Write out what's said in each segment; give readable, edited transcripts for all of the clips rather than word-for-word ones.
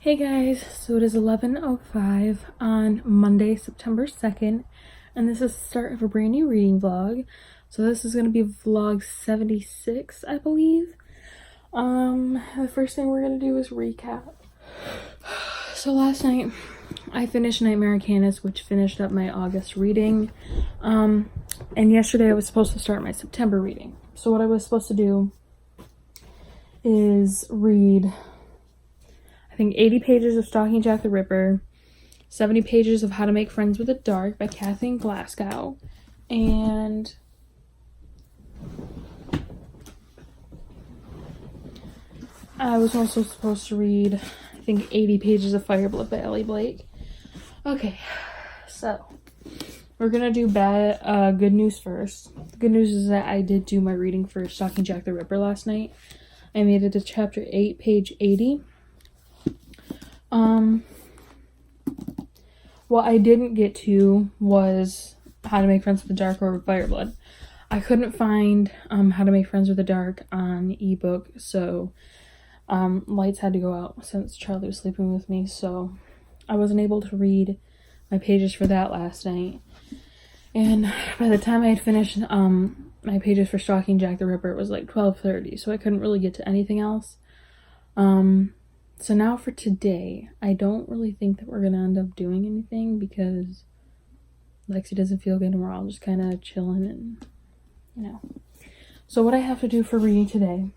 Hey guys, so it is 11:05 on Monday, September 2nd, and this is the start of a brand new reading vlog. So this is going to be vlog 76, I believe. The first thing we're going to do is recap. So last night, I finished Nightmare on Candace, which finished up my August reading. And yesterday I was supposed to start my September reading. So what I was supposed to do is read, I think, 80 pages of Stalking Jack the Ripper, 70 pages of How to Make Friends with the Dark by Kathleen Glasgow, and I was also supposed to read, I think, 80 pages of Fireblood by Ellie Blake. Okay, so we're gonna do good news first. The good news is that I did do my reading for Stalking Jack the Ripper last night. I made it to chapter 8, page 80. What I didn't get to was How to Make Friends with the Dark or Fireblood. I couldn't find How to Make Friends with the Dark on ebook, so lights had to go out since Charlie was sleeping with me, so I wasn't able to read my pages for that last night. And by the time I had finished my pages for Stalking Jack the Ripper, it was like 12:30, so I couldn't really get to anything else. So now for today, I don't really think that we're going to end up doing anything because Lexi doesn't feel good and we're all just kind of chilling and, you know. So what I have to do for reading today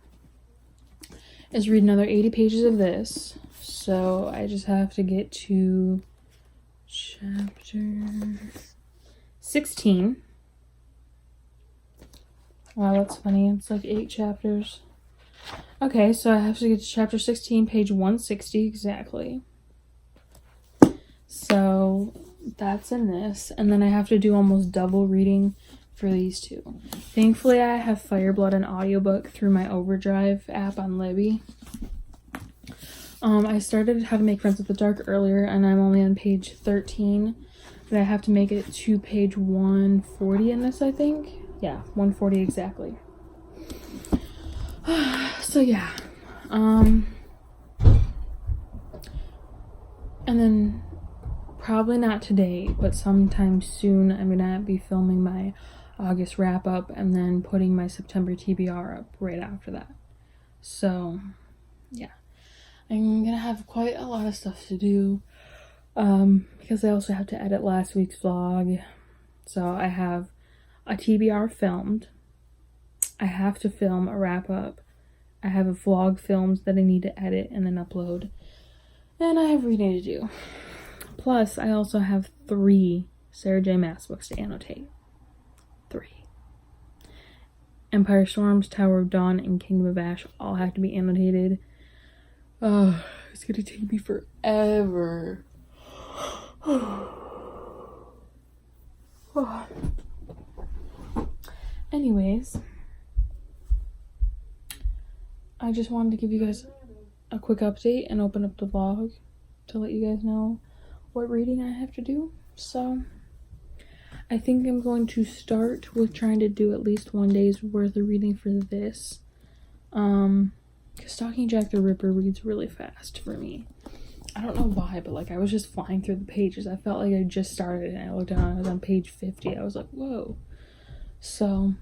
is read another 80 pages of this. So I just have to get to chapter 16. Wow, that's funny. It's like 8 chapters. Okay, so I have to get to chapter 16, page 160 exactly. So that's in this. And then I have to do almost double reading for these two. Thankfully, I have Fireblood and audiobook through my Overdrive app on Libby. I started How to Make Friends with the Dark earlier, and I'm only on page 13. But I have to make it to page 140 in this, I think. Yeah, 140 exactly. So yeah, and then probably not today, but sometime soon I'm gonna be filming my August wrap up and then putting my September TBR up right after that. So yeah, I'm gonna have quite a lot of stuff to do, because I also have to edit last week's vlog. So I have a TBR filmed, I have to film a wrap up, I have a vlog filmed that I need to edit and then upload, and I have reading to do. Plus, I also have 3 Sarah J. Maas books to annotate. 3. Empire Storms, Tower of Dawn, and Kingdom of Ash all have to be annotated. It's gonna take me forever. Anyways, I just wanted to give you guys a quick update and open up the vlog to let you guys know what reading I have to do. So I think I'm going to start with trying to do at least one day's worth of reading for this. Because Stalking Jack the Ripper reads really fast for me. I don't know why, but like I was just flying through the pages. I felt like I just started and I looked down, I was on page 50. I was like, whoa. So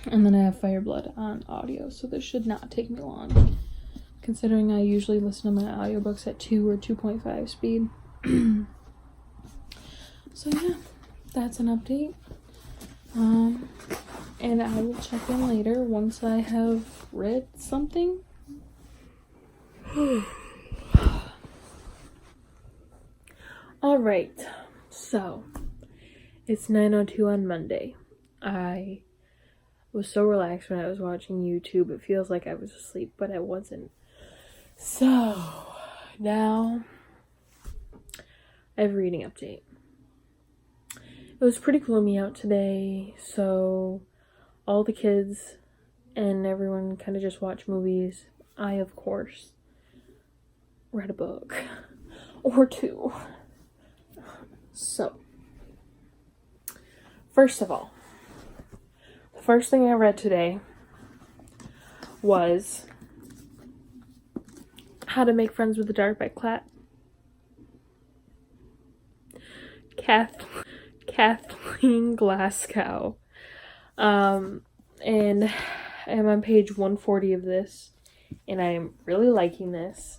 and then I have Fireblood on audio, so this should not take me long, considering I usually listen to my audiobooks at 2 or 2.5 speed. So yeah, that's an update. And I will check in later once I have read something. Alright, so it's 9:02 on Monday. I was so relaxed when I was watching YouTube. It feels like I was asleep, but I wasn't. So now I have a reading update. It was pretty gloomy out today, so all the kids and everyone kind of just watched movies. I, of course, read a book or 2. So first of all, the first thing I read today was How to Make Friends with the Dark by Kathleen Glasgow. And I'm on page 140 of this, and I'm really liking this.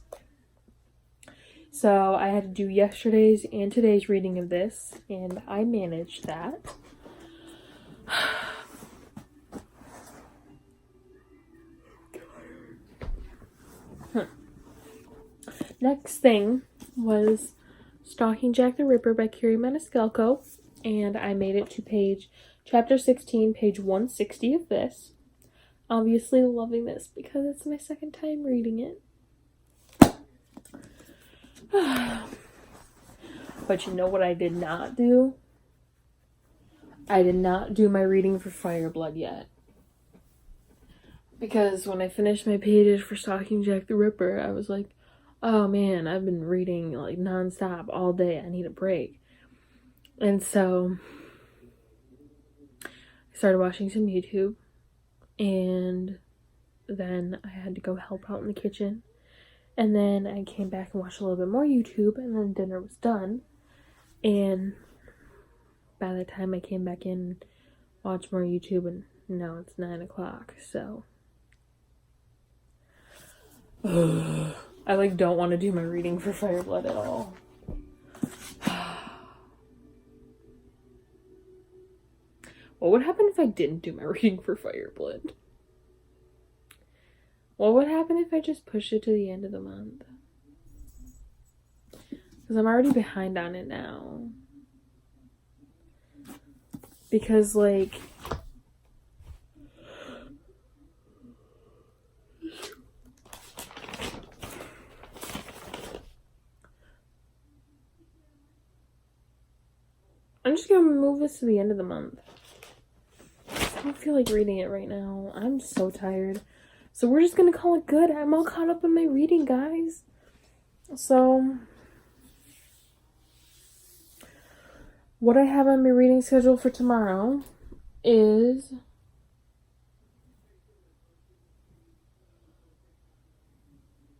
So I had to do yesterday's and today's reading of this, and I managed that. Next thing was Stalking Jack the Ripper by Carrie Maniscalco, and I made it to chapter 16, page 160 of this. Obviously loving this because it's my second time reading it. But you know what I did not do? I did not do my reading for Fireblood yet. Because when I finished my pages for Stalking Jack the Ripper, I was like, oh man, I've been reading like nonstop all day. I need a break. And so I started watching some YouTube, and then I had to go help out in the kitchen. And then I came back and watched a little bit more YouTube, and then dinner was done. And by the time I came back in, watched more YouTube, and now it's 9 o'clock, so I like don't want to do my reading for Fireblood at all. What would happen if I didn't do my reading for Fireblood? What would happen if I just pushed it to the end of the month? Because I'm already behind on it now. Because, like, I'm just gonna move this to the end of the month. I don't feel like reading it right now. I'm so tired. So we're just gonna call it good. I'm all caught up in my reading, guys. So what I have on my reading schedule for tomorrow is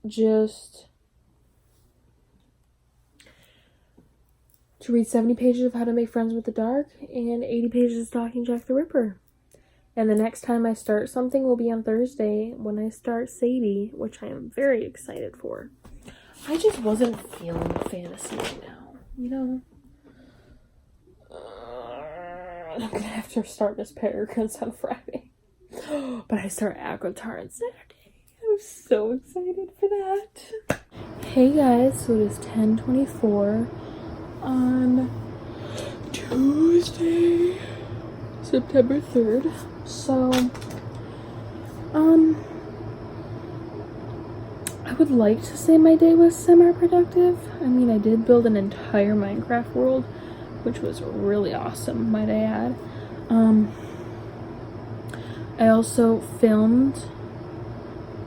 just to read 70 pages of How to Make Friends with the Dark and 80 pages of Stalking Jack the Ripper. And the next time I start something will be on Thursday when I start Sadie, which I am very excited for. I just wasn't feeling fantasy right now, you know? I'm gonna have to start Miss Peregrine's on Friday. But I start Aquatar on Saturday. I'm so excited for that. Hey guys, so it is 10:24 on Tuesday, September 3rd. So, I would like to say my day was semi-productive. I mean, I did build an entire Minecraft world, which was really awesome, might I add. I also filmed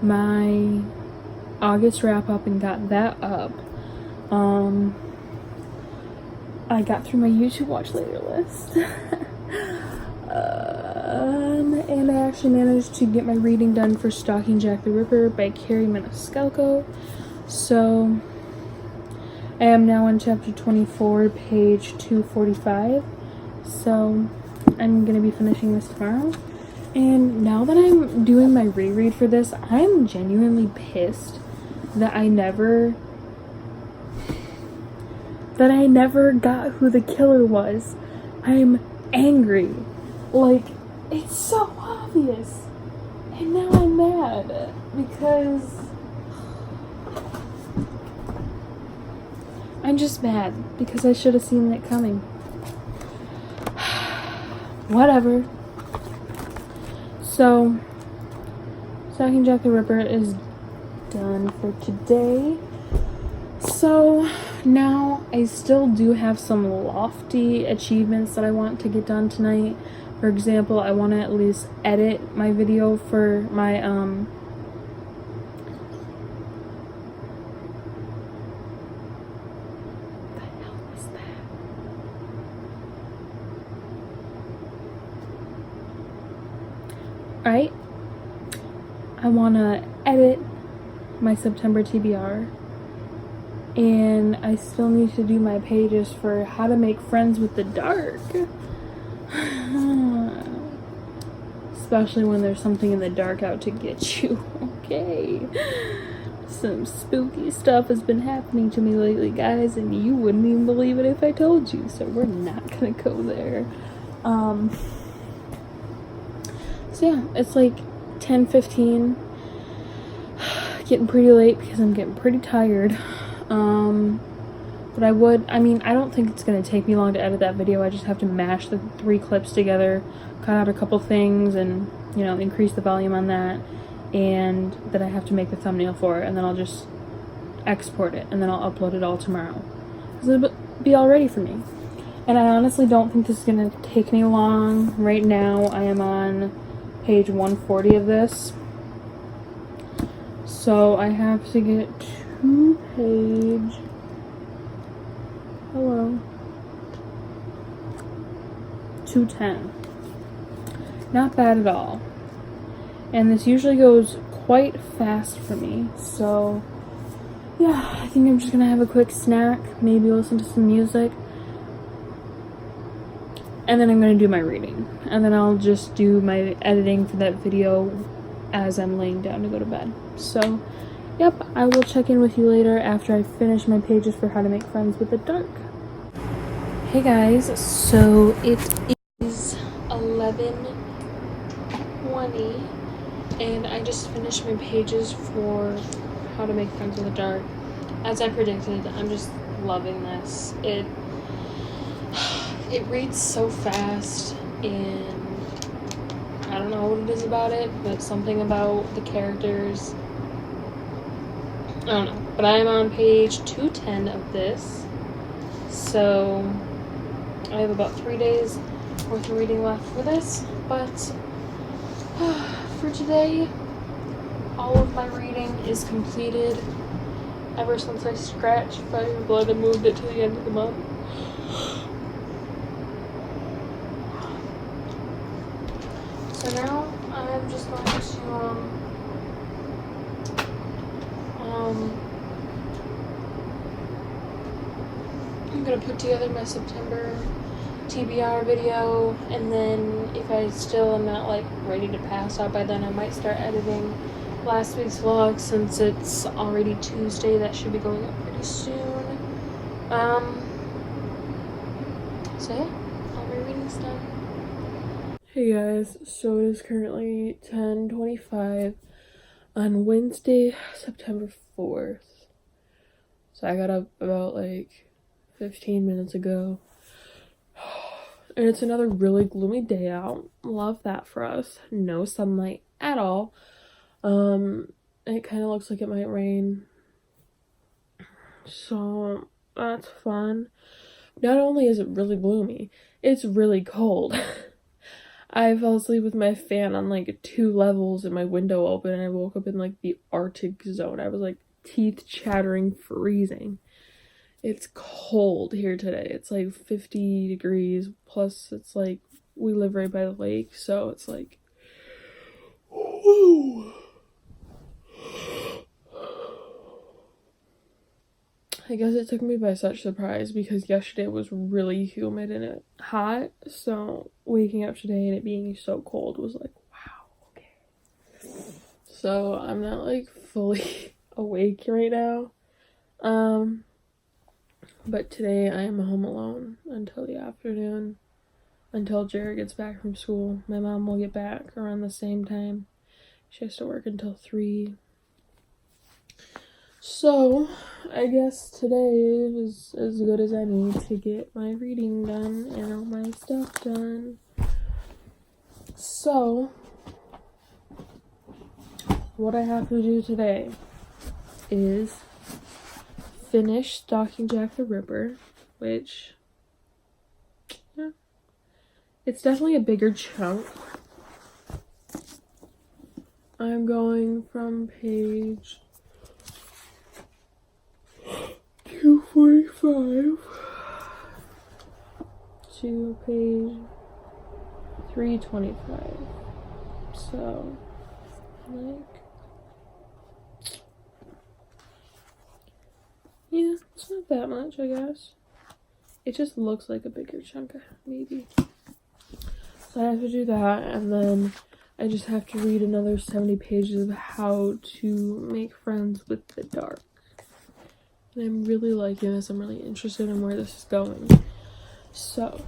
my August wrap-up and got that up. I got through my YouTube watch later list. And I actually managed to get my reading done for Stalking Jack the Ripper by Carrie Maniscalco. So I am now on chapter 24, page 245. So I'm going to be finishing this tomorrow. And now that I'm doing my reread for this, I'm genuinely pissed that I never got who the killer was. I'm angry. Like, it's so obvious. And now I'm mad because I'm just mad because I should have seen it coming. Whatever. So, Stalking Jack the Ripper is done for today. So, now I still do have some lofty achievements that I want to get done tonight. For example, I want to at least edit my video for my, the hell was that? Right? I want to edit my September TBR. And I still need to do my pages for how to make friends with the dark. Especially when there's something in the dark out to get you. Okay. Some spooky stuff has been happening to me lately, guys, and you wouldn't even believe it if I told you. So we're not gonna go there. So yeah, it's like 10:15. Getting pretty late because I'm getting pretty tired. But I don't think it's gonna take me long to edit that video. I just have to mash the 3 clips together, cut out a couple things, and, you know, increase the volume on that. And then I have to make the thumbnail for it, and then I'll just export it, and then I'll upload it all tomorrow. It'll be all ready for me. And I honestly don't think this is gonna take me long. Right now, I am on page 140 of this. So I have to get to page... Hello. 210. Not bad at all. And this usually goes quite fast for me. So, yeah, I think I'm just gonna have a quick snack, maybe listen to some music. And then I'm gonna do my reading. And then I'll just do my editing for that video as I'm laying down to go to bed. So, yep, I will check in with you later after I finish my pages for how to make friends with the dark. Hey guys, so it is 11:20 and I just finished my pages for how to make friends with the dark. As I predicted, I'm just loving this. It reads so fast, and I don't know what it is about it, but something about the characters, I don't know. But I am on page 210 of this, so I have about 3 days worth of reading left for this. But for today, all of my reading is completed ever since I scratched Fire Blood and moved it to the end of the month. So now I'm just going to I'm gonna put together my September TBR video, and then if I still am not like ready to pass out by then, I might start editing last week's vlog since it's already Tuesday. That should be going up pretty soon. So yeah, all my reading's done. Hey guys, so it is currently 10:25 on Wednesday, September 4th. So I got up about like 15 minutes ago. And it's another really gloomy day out. Love that for us. No sunlight at all. It kind of looks like it might rain. So that's fun. Not only is it really gloomy, it's really cold. I fell asleep with my fan on like 2 levels and my window open, and I woke up in like the Arctic zone. I was like teeth chattering, freezing. It's cold here today. It's like 50 degrees, plus it's like we live right by the lake, so it's like, whoa. I guess it took me by such surprise because yesterday was really humid and hot, so waking up today and it being so cold was like, wow, okay. So I'm not like fully awake right now. But today I am home alone until the afternoon, until Jared gets back from school. My mom will get back around the same time. She has to work until 3. So, I guess today is as good as I need to get my reading done and all my stuff done. So, what I have to do today is finish Stalking Jack the Ripper, which, yeah, it's definitely a bigger chunk. I'm going from page 245 to page 325. So, like, not that much, I guess. It just looks like a bigger chunk, maybe. So I have to do that, and then I just have to read another 70 pages of how to make friends with the dark. And I'm really liking this. I'm really interested in where this is going. So,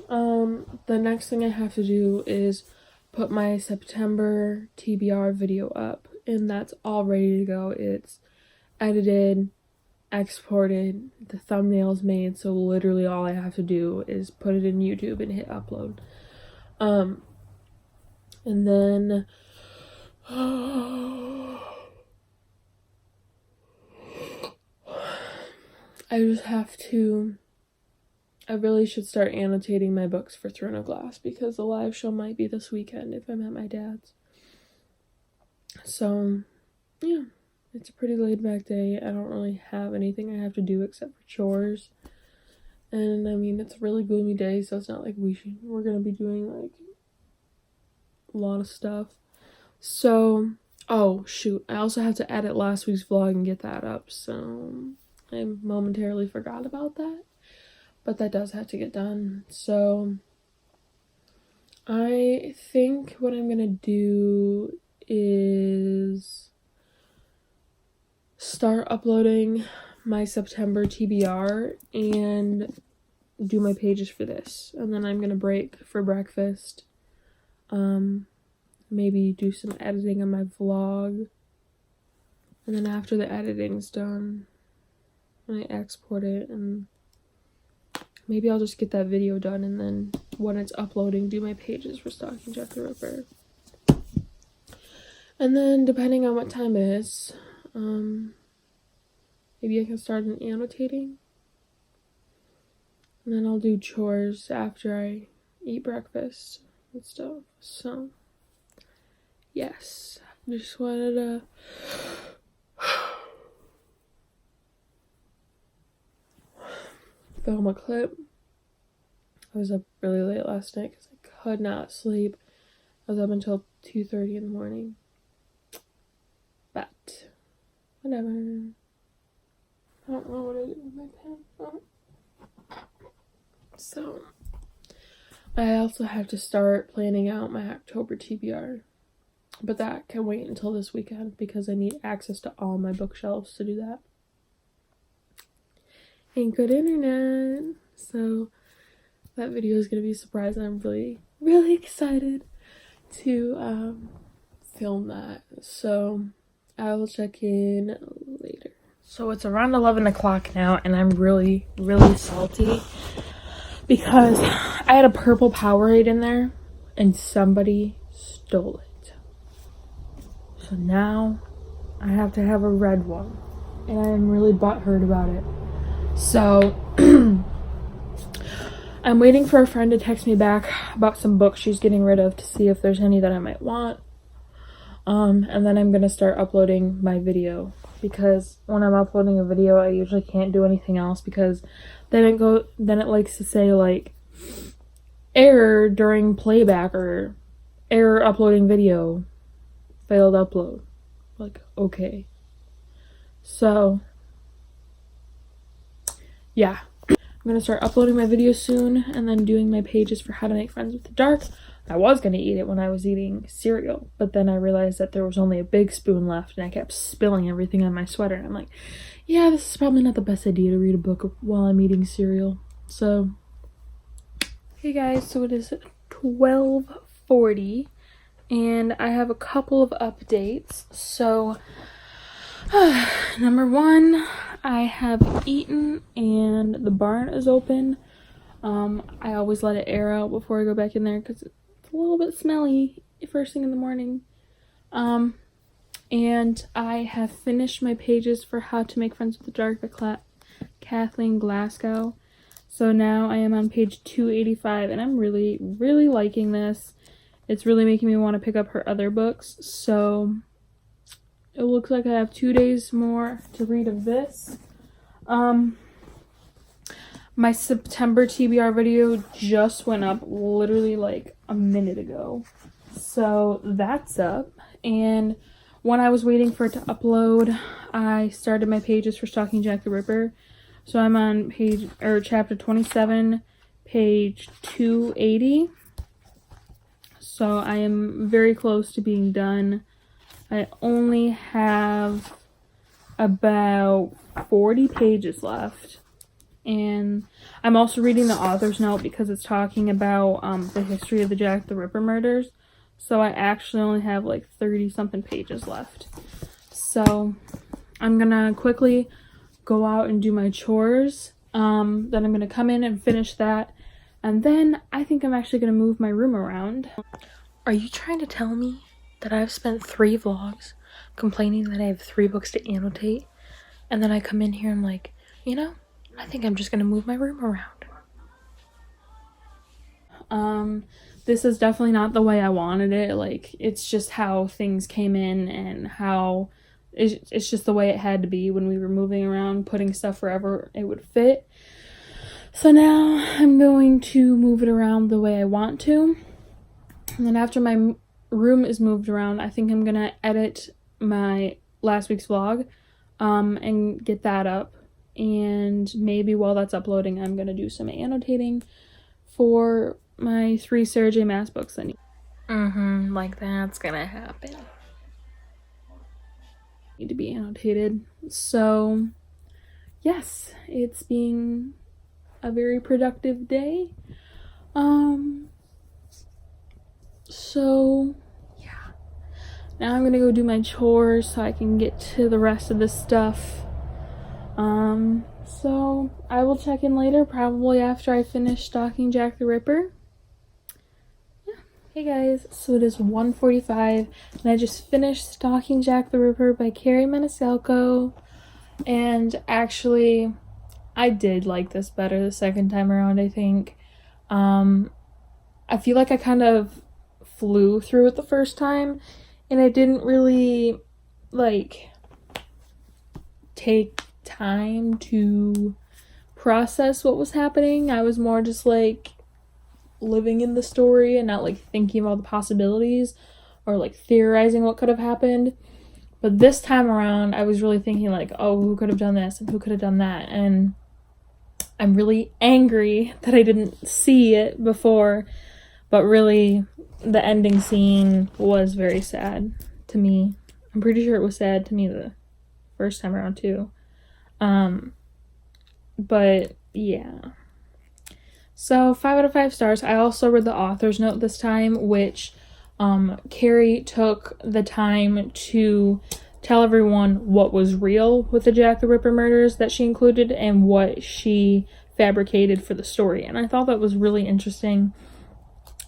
the next thing I have to do is put my September TBR video up, and that's all ready to go. It's edited, exported, the thumbnails made, so literally all I have to do is put it in YouTube and hit upload. And then I just have to, I really should start annotating my books for Throne of Glass, because the live show might be this weekend if I'm at my dad's. So, yeah, it's a pretty laid back day. I don't really have anything I have to do except for chores. And I mean, it's a really gloomy day, so it's not like we're gonna be doing like a lot of stuff. So, oh shoot, I also have to edit last week's vlog and get that up, so I momentarily forgot about that, but that does have to get done. So I think what I'm gonna do is start uploading my September TBR and do my pages for this, and then I'm gonna break for breakfast, maybe do some editing on my vlog, and then after the editing's done and I export it, and maybe I'll just get that video done, and then when it's uploading, do my pages for Stalking Jack the Ripper. And then depending on what time it is, maybe I can start annotating, and then I'll do chores after I eat breakfast and stuff. So yes, just wanted to film a clip. I was up really late last night because I could not sleep. I was up until 2:30 in the morning. But whatever. I don't know what I did with my pen. Oh. So I also have to start planning out my October TBR. But that can wait until this weekend because I need access to all my bookshelves to do that. And good internet. So that video is going to be a surprise, and I'm really, really excited to film that. So I will check in later. So it's around 11 o'clock now, and I'm really, really salty because I had a purple Powerade in there and somebody stole it. So now I have to have a red one, and I am really butthurt about it. So I'm waiting for a friend to text me back about some books she's getting rid of to see if there's any that I might want. And then I'm gonna start uploading my video, because when I'm uploading a video I usually can't do anything else, because then it likes to say like error during playback or error uploading video, failed upload. Like, okay. So yeah, I'm gonna start uploading my video soon, and then doing my pages for How to Make Friends with the Dark. I was gonna eat it when I was eating cereal, but then I realized that there was only a big spoon left, and I kept spilling everything on my sweater, and I'm like, yeah, this is probably not the best idea to read a book while I'm eating cereal. So hey guys, so it is 12:40, and I have a couple of updates. So number one, I have eaten and the barn is open. I always let it air out before I go back in there because it's a little bit smelly first thing in the morning. And I have finished my pages for How to Make Friends with the Dark by Kathleen Glasgow. So now I am on page 285, and I'm really, really liking this. It's really making me want to pick up her other books. So it looks like I have 2 days more to read of this. My September TBR video just went up literally like a minute ago. So that's up. And when I was waiting for it to upload, I started my pages for Stalking Jack the Ripper. So I'm on chapter 27, page 280. So I am very close to being done. I only have about 40 pages left. And I'm also reading the author's note because it's talking about the history of the Jack the Ripper murders. So I actually only have like 30 something pages left. So I'm gonna quickly go out and do my chores. Then I'm gonna come in and finish that. And then I think I'm actually gonna move my room around. Are you trying to tell me that I've spent 3 vlogs complaining that I have 3 books to annotate? And then I come in here and I'm like, you know, I think I'm just gonna move my room around. This is definitely not the way I wanted it. Like, it's just how things came in and how it's just the way it had to be when we were moving around, putting stuff wherever it would fit. So now I'm going to move it around the way I want to. And then after my room is moved around, I think I'm gonna edit my last week's vlog and get that up. And maybe while that's uploading, I'm gonna do some annotating for my 3 Sarah J Maas books I need. Like that's gonna happen. Need to be annotated. So yes, it's being a very productive day. So yeah, now I'm gonna go do my chores so I can get to the rest of this stuff. So I will check in later, probably after I finish Stalking Jack the Ripper. Yeah. Hey guys, so it is 1:45 and I just finished Stalking Jack the Ripper by Carrie Maniscalco. And actually, I did like this better the second time around, I think. I feel like I kind of flew through it the first time and I didn't really like take time to process what was happening. I was more just like living in the story and not like thinking about the possibilities or like theorizing what could have happened. But this time around I was really thinking like, oh, who could have done this and who could have done that, and I'm really angry that I didn't see it before. But really the ending scene was very sad to me. I'm pretty sure it was sad to me the first time around too. But yeah. So 5 out of 5 stars. I also read the author's note this time, which Carrie took the time to tell everyone what was real with the Jack the Ripper murders that she included and what she fabricated for the story. And I thought that was really interesting.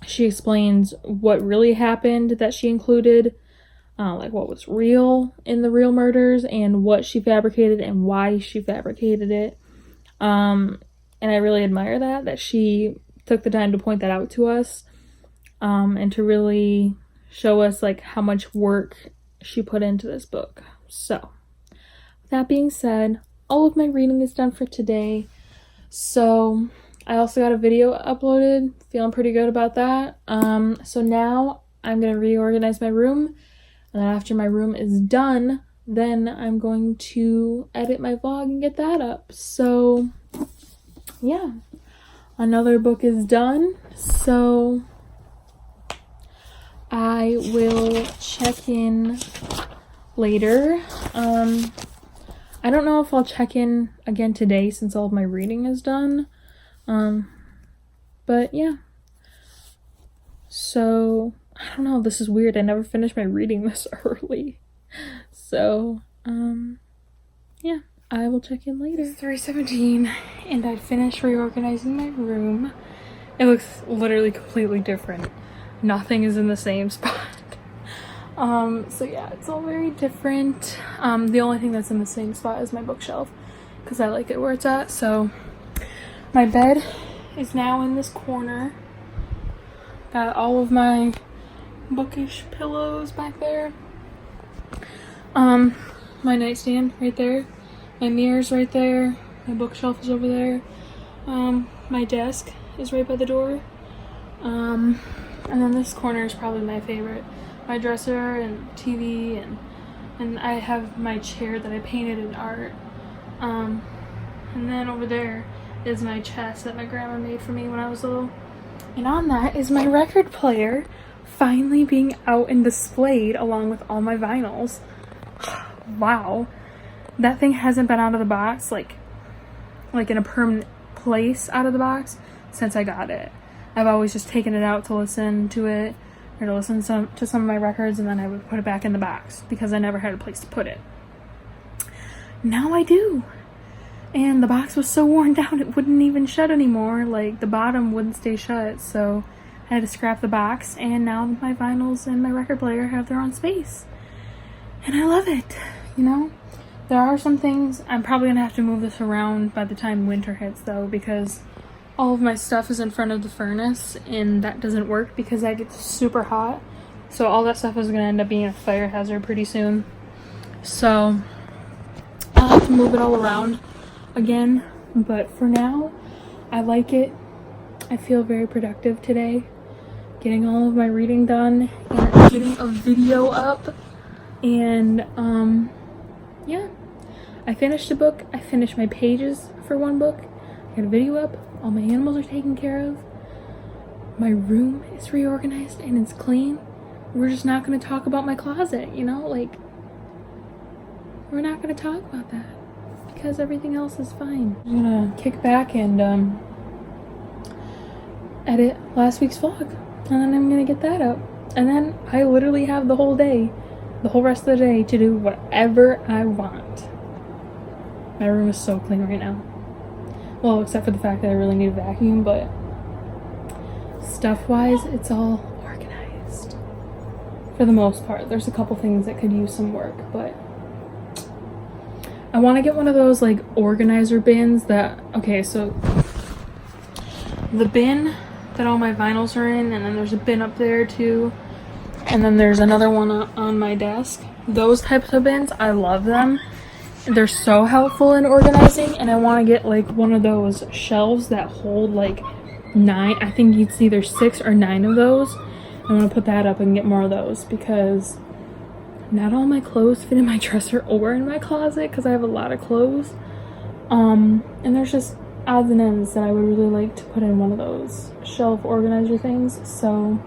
She explains what really happened that she included, like what was real in the real murders and what she fabricated and why she fabricated it. And I really admire that she took the time to point that out to us, and to really show us like how much work she put into this book. So with that being said, all of my reading is done for today. So I also got a video uploaded, feeling pretty good about that. So now I'm gonna reorganize my room, and then after my room is done, then I'm going to edit my vlog and get that up. So yeah, another book is done, so I will check in later. I don't know if I'll check in again today since all of my reading is done. But yeah. So, I don't know, this is weird. I never finished my reading this early. So, yeah, I will check in later. It's 3:17 and I finished reorganizing my room. It looks literally completely different. Nothing is in the same spot. So yeah, it's all very different. The only thing that's in the same spot is my bookshelf because I like it where it's at. So my bed is now in this corner. Got all of my bookish pillows back there. My nightstand right there. My mirror's right there. My bookshelf is over there. My desk is right by the door. And then this corner is probably my favorite. My dresser and TV and And I have my chair that I painted in art. And then over there is my chest that my grandma made for me when I was little. And on that is my record player finally being out and displayed along with all my vinyls. Wow. That thing hasn't been out of the box, like in a permanent place out of the box since I got it. I've always just taken it out to listen to it or to listen to some of my records, and then I would put it back in the box because I never had a place to put it. Now I do. And the box was so worn down it wouldn't even shut anymore. Like, the bottom wouldn't stay shut, so I had to scrap the box, and now my vinyls and my record player have their own space. And I love it, you know? There are some things, I'm probably gonna have to move this around by the time winter hits though, because all of my stuff is in front of the furnace, and that doesn't work because that gets super hot. So all that stuff is gonna end up being a fire hazard pretty soon. So I'll have to move it all around again, but for now I like it. I feel very productive today, getting all of my reading done and getting a video up, and yeah, I finished a book. I finished my pages for one book. I got a video up. All my animals are taken care of. My room is reorganized and it's clean. We're just not going to talk about my closet, you know, like, we're not going to talk about that because everything else is fine. I'm gonna kick back and edit last week's vlog, and then I'm gonna get that up, and then I literally have the whole day, the whole rest of the day, to do whatever I want. My room is so clean right now, well, except for the fact that I really need a vacuum, but stuff wise it's all organized for the most part. There's a couple things that could use some work, but I want to get one of those like organizer bins that, okay, so the bin that all my vinyls are in, and then there's a bin up there too, and then there's another one on my desk. Those types of bins, I love them. They're so helpful in organizing, and I want to get like one of those shelves that hold like 9, I think it's either 6 or 9 of those. I want to put that up and get more of those because not all my clothes fit in my dresser or in my closet because I have a lot of clothes. And there's just odds and ends that I would really like to put in one of those shelf organizer things. So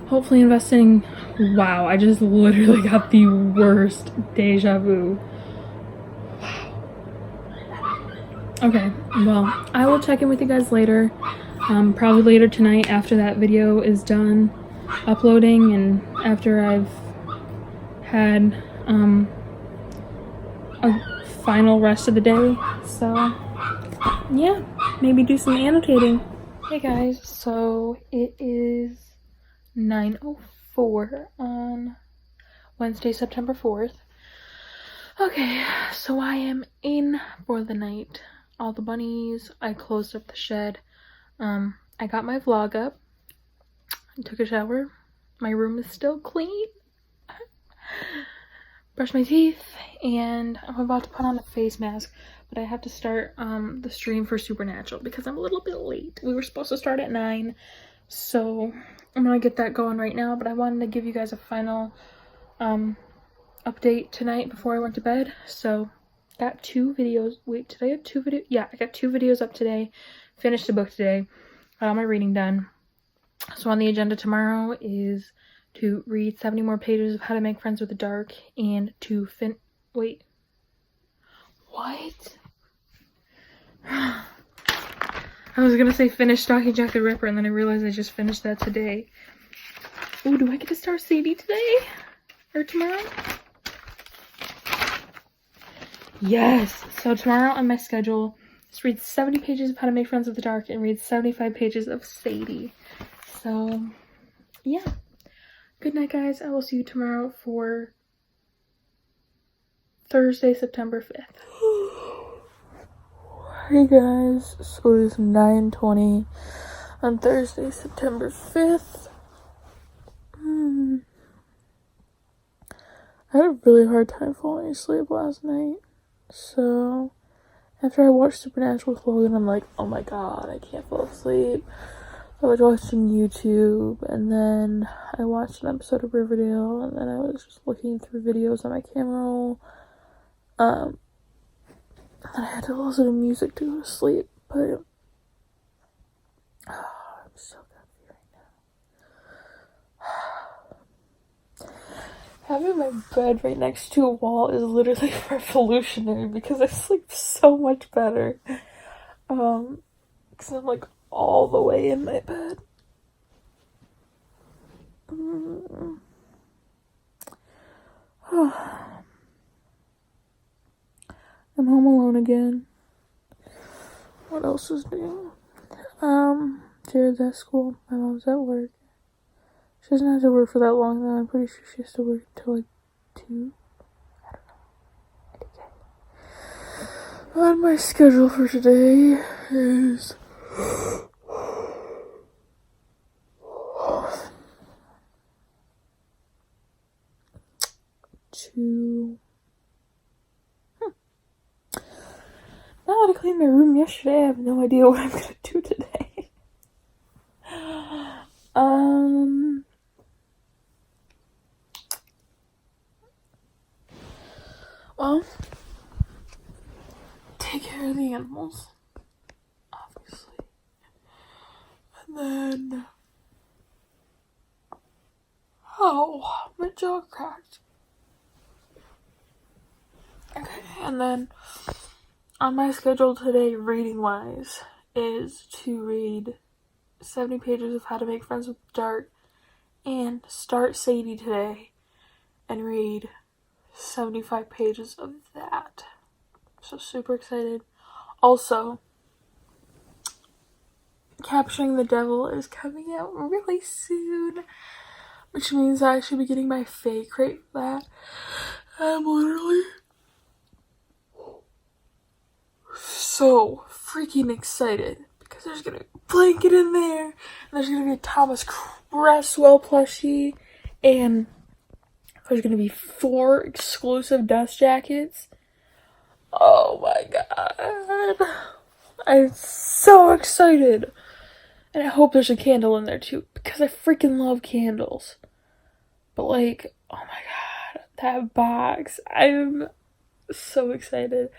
hopefully investing. Wow, I just literally got the worst deja vu. Wow. Okay, well, I will check in with you guys later. Probably later tonight after that video is done uploading and after I've had a final rest of the day. So yeah, maybe do some annotating. Hey guys, so it is 9:04 on Wednesday, September 4th. Okay, so I am in for the night. All the bunnies, I closed up the shed. I got my vlog up, I took a shower, my room is still clean, brushed my teeth, and I'm about to put on a face mask, but I have to start the stream for Supernatural because I'm a little bit late. We were supposed to start at 9, so I'm gonna get that going right now, but I wanted to give you guys a final update tonight before I went to bed. So got 2 videos. Wait, did I have 2 videos? Yeah, I got 2 videos up today, finished the book today, got all my reading done. So on the agenda tomorrow is to read 70 more pages of How to Make Friends with the Dark, and to wait. What? I was gonna say finish Stalking Jack the Ripper, and then I realized I just finished that today. Oh, do I get to start CD today? Or tomorrow? Yes! So tomorrow on my schedule is read 70 pages of How to Make Friends with the Dark and read 75 pages of Sadie. So, yeah. Good night, guys. I will see you tomorrow for Thursday, September 5th. Hey guys, so it is 9:20 on Thursday, September 5th. I had a really hard time falling asleep last night. So, after I watched Supernatural with Logan, I'm like, oh my god, I can't fall asleep. I was watching YouTube, and then I watched an episode of Riverdale, and then I was just looking through videos on my camera roll. And I had to listen to music to go to sleep, but I'm so comfy right now. Having my bed right next to a wall is literally revolutionary because I sleep so much better. Because I'm like all the way in my bed. I'm home alone again. What else is new? Jared's at school. My mom's at work. She doesn't have to work for that long though. I'm pretty sure she has to work until like 2. I don't know. And my schedule for today is now that I cleaned my room yesterday, I have no idea what I'm gonna do today. Well, take care of the animals, obviously. And then, my jaw cracked. Okay, and then on my schedule today, reading-wise, is to read 70 pages of How to Make Friends with the Dark and start Sadie today and read 75 pages of that. So super excited. Also, Capturing the Devil is coming out really soon, which means I should be getting my fake crate for that. I'm literally so freaking excited because there's gonna be a blanket in there, and there's gonna be a Thomas Cresswell plushie, and there's gonna be 4 exclusive dust jackets. Oh my god. I'm so excited. And I hope there's a candle in there too, because I freaking love candles. But like, oh my god, that box. I'm so excited.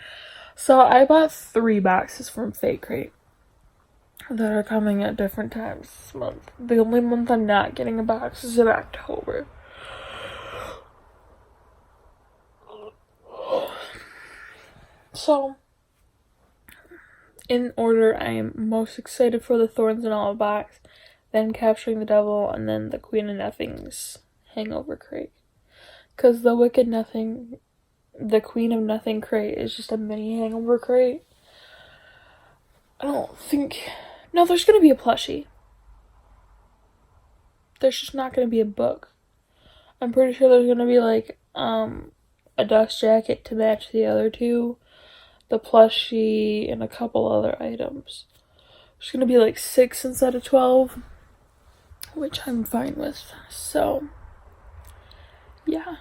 So I bought 3 boxes from Fake Crate that are coming at different times this month. The only month I'm not getting a box is in October. So, in order, I am most excited for the Thorns and Olive box, then Capturing the Devil, and then the Queen of Nothing's Hangover crate. Because the Queen of Nothing crate is just a mini Hangover crate. No, there's gonna be a plushie. There's just not gonna be a book. I'm pretty sure there's gonna be like, a dust jacket to match the other 2, the plushie, and a couple other items. There's gonna be like 6 instead of 12, which I'm fine with. So, yeah.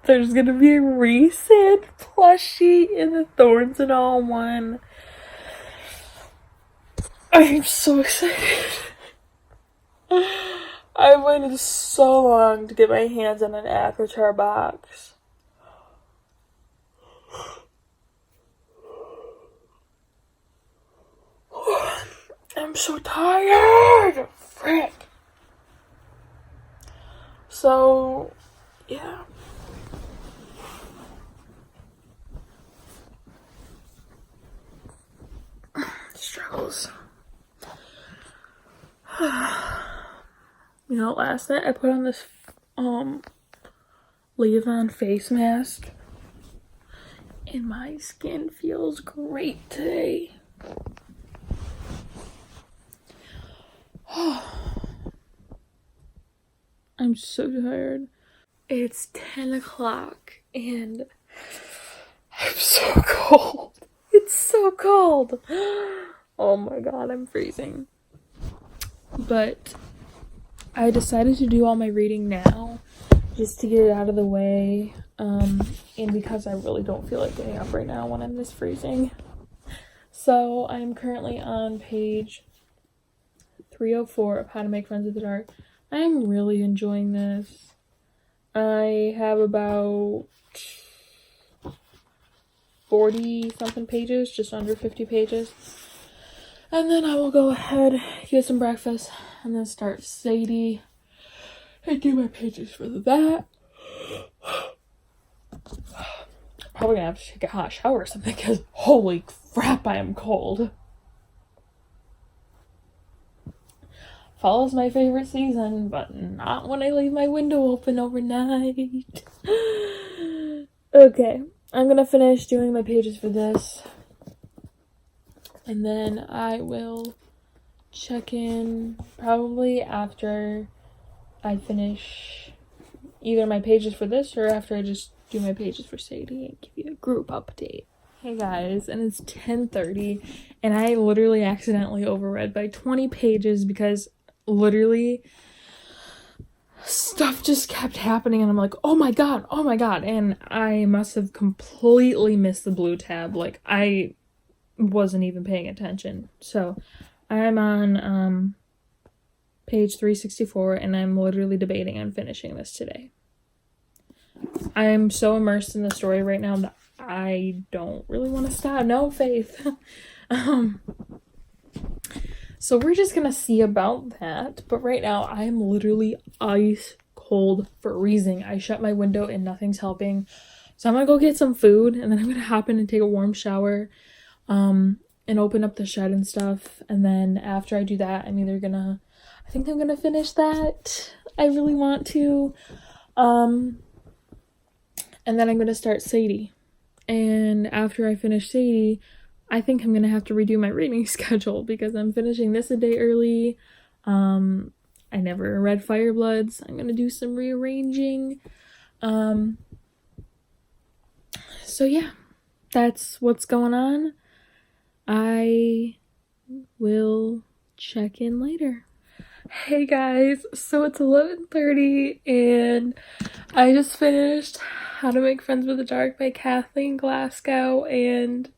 There's gonna be a recent plushie in the Thorns and All one. I'm so excited. I waited so long to get my hands on an Aperture box. I'm so tired! Frick! So, yeah. Struggles. You know, last night I put on this, leave-on face mask. And my skin feels great today. I'm so tired. It's 10 o'clock and I'm so cold. It's so cold. Oh my god, I'm freezing. But I decided to do all my reading now just to get it out of the way. And because I really don't feel like getting up right now when I'm this freezing. So I'm currently on page 304 of How to Make Friends with the Dark. I'm really enjoying this. I have about 40 something pages, just under 50 pages. And then I will go ahead, get some breakfast, and then start Sadie and do my pages for that. Probably gonna have to take a hot shower or something because holy crap, I am cold. Fall's my favorite season, but not when I leave my window open overnight. Okay, I'm gonna finish doing my pages for this. And then I will check in probably after I finish either my pages for this or after I just do my pages for Sadie and give you a group update. Hey guys, and it's 10:30 and I literally accidentally overread by 20 pages because literally stuff just kept happening and I'm like, oh my god, and I must have completely missed the blue tab. Like, I wasn't even paying attention. So I'm on page 364 and I'm literally debating on finishing this today. I'm so immersed in the story right now that I don't really want to stop. No, Faith. So we're just gonna see about that. But right now I'm literally ice cold freezing. I shut my window and nothing's helping. So I'm gonna go get some food and then I'm gonna hop in and take a warm shower. And open up the shed and stuff, and then after I do that, I think I'm gonna finish that. I really want to. And then I'm gonna start Sadie. And after I finish Sadie, I think I'm gonna have to redo my reading schedule because I'm finishing this a day early. I never read Firebloods. I'm gonna do some rearranging. So yeah, that's what's going on. I will check in later. Hey guys, so it's 11:30 and I just finished How to Make Friends with the Dark by Kathleen Glasgow, and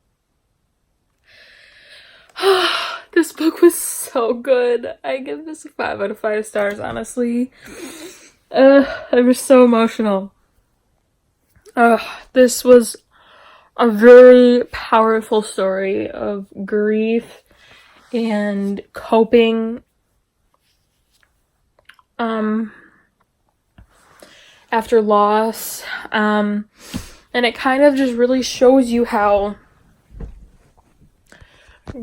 this book was so good. I give this a 5 out of 5 stars, honestly. I was so emotional. This was a very powerful story of grief and coping after loss, and it kind of just really shows you how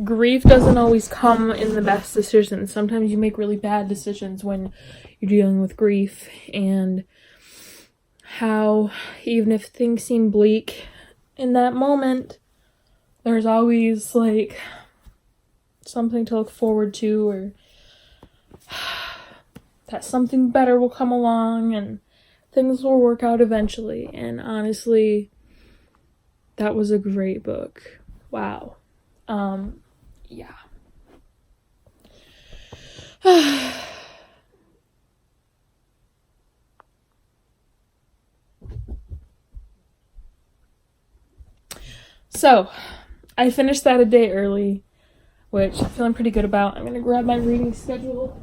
grief doesn't always come in the best decisions. Sometimes you make really bad decisions when you're dealing with grief, and how even if things seem bleak in that moment, there's always like something to look forward to, or that something better will come along and things will work out eventually. And honestly, that was a great book. Wow. Yeah. So, I finished that a day early, which I'm feeling pretty good about. I'm gonna grab my reading schedule.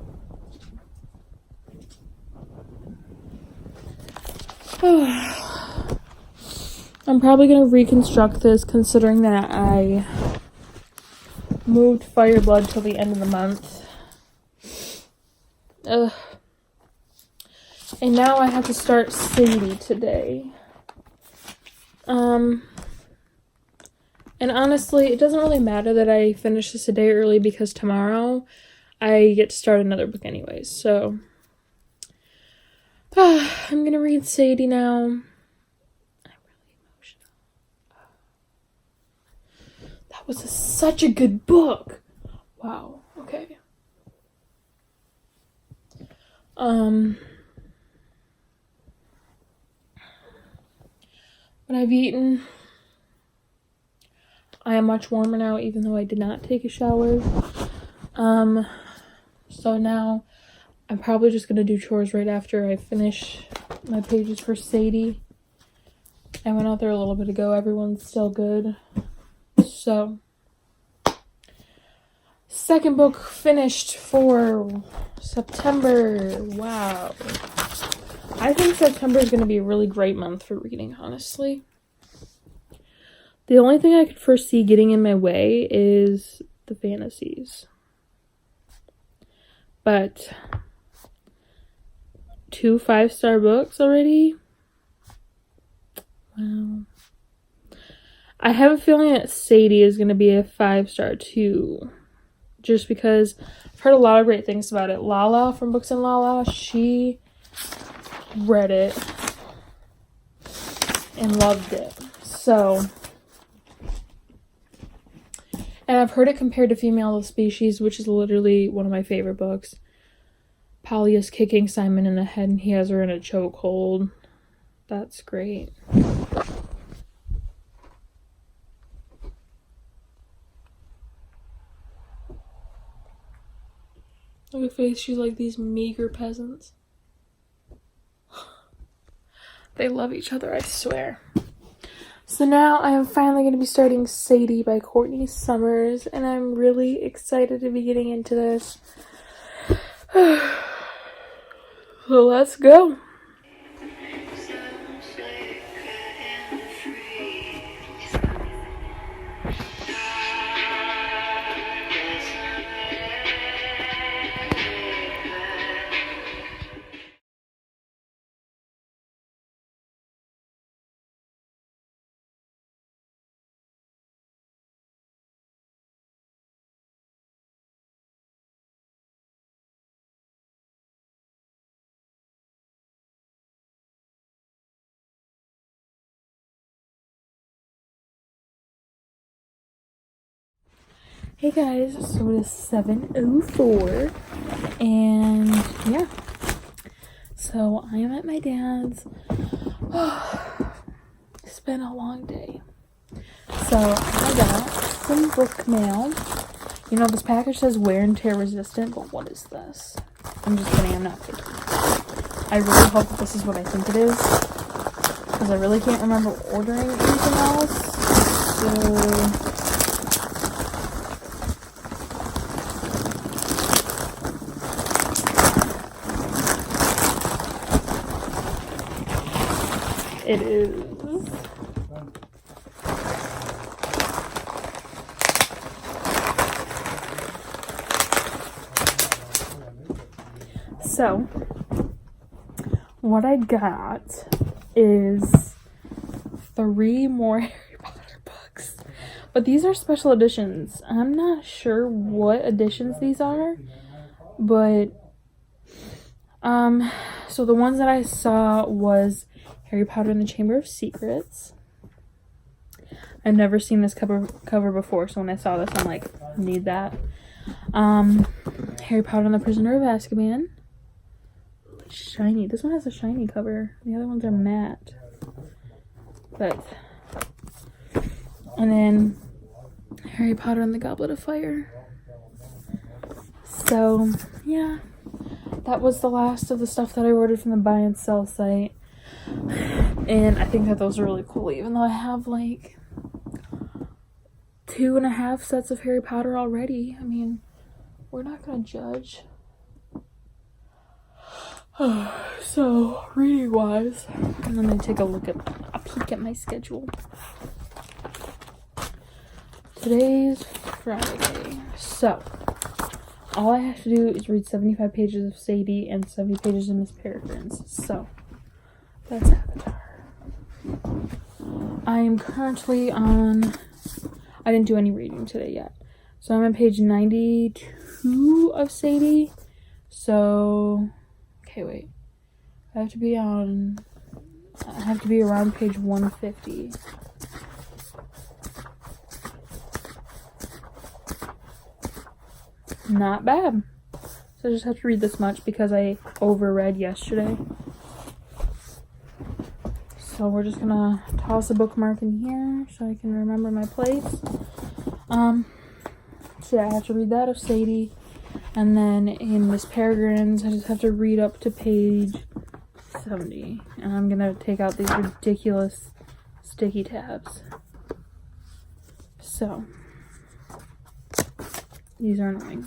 I'm probably gonna reconstruct this considering that I moved Fireblood till the end of the month. And now I have to start Sadie today. And honestly, it doesn't really matter that I finish this a day early because tomorrow I get to start another book anyways. So I'm gonna read Sadie now. I'm really emotional. That was such a good book. Wow. Okay. What I've eaten, I am much warmer now, even though I did not take a shower. So now I'm probably just gonna do chores right after I finish my pages for Sadie. I went out there a little bit ago. Everyone's still good. So second book finished for September. Wow. I think September is going to be a really great month for reading, honestly. The only thing I could foresee getting in my way is the fantasies. But 2 5-star books already? Wow. I have a feeling that Sadie is going to be a 5-star too. Just because I've heard a lot of great things about it. Lala from Books and Lala, she read it and loved it. So, and I've heard it compared to Female of Species, which is literally one of my favorite books. Polly is kicking Simon in the head and he has her in a chokehold. That's great. Look at her face, she's like these meager peasants. They love each other, I swear. So now I am finally going to be starting Sadie by Courtney Summers, and I'm really excited to be getting into this. So let's go. Hey guys, so it is 7:04, and yeah, so I am at my dad's. It's been a long day. So I got some book mail. You know, this package says wear and tear resistant, but what is this? I'm just kidding, I'm not kidding. I really hope that this is what I think it is, because I really can't remember ordering anything else. So it is so what I got is 3 more Harry Potter books, but these are special editions. I'm not sure what editions these are, but so the ones that I saw was Harry Potter and the Chamber of Secrets. I've never seen this cover before, so when I saw this, I'm like, need that. Harry Potter and the Prisoner of Azkaban. Shiny. This one has a shiny cover. The other ones are matte. But, and then Harry Potter and the Goblet of Fire. So, yeah. That was the last of the stuff that I ordered from the buy and sell site. And I think that those are really cool, even though I have like 2.5 sets of Harry Potter already. I mean, we're not gonna judge. So, reading wise, and then I take a peek at my schedule. Today's Friday, so all I have to do is read 75 pages of Sadie and 70 pages of Miss Peregrine's. So that's Avatar. I am currently on, I didn't do any reading today yet, so I'm on page 92 of Sadie. So okay, wait, I have to be around page 150. Not bad. So I just have to read this much because I overread yesterday. So we're just gonna toss a bookmark in here so I can remember my place. So yeah, I have to read that of Sadie. And then in Miss Peregrine's, I just have to read up to page 70. And I'm gonna take out these ridiculous sticky tabs. So These are annoying.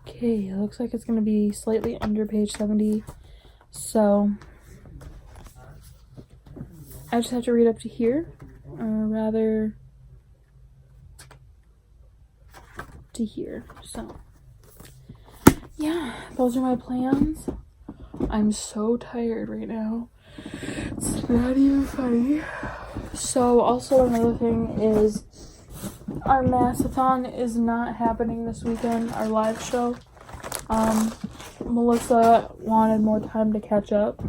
Okay, it looks like it's going to be slightly under page 70. So, I just have to read up to here. Or rather, to here. So, yeah, those are my plans. I'm so tired right now. It's not even funny. So, also another thing is, our math-a-thon is not happening this weekend, our live show. Melissa wanted more time to catch up,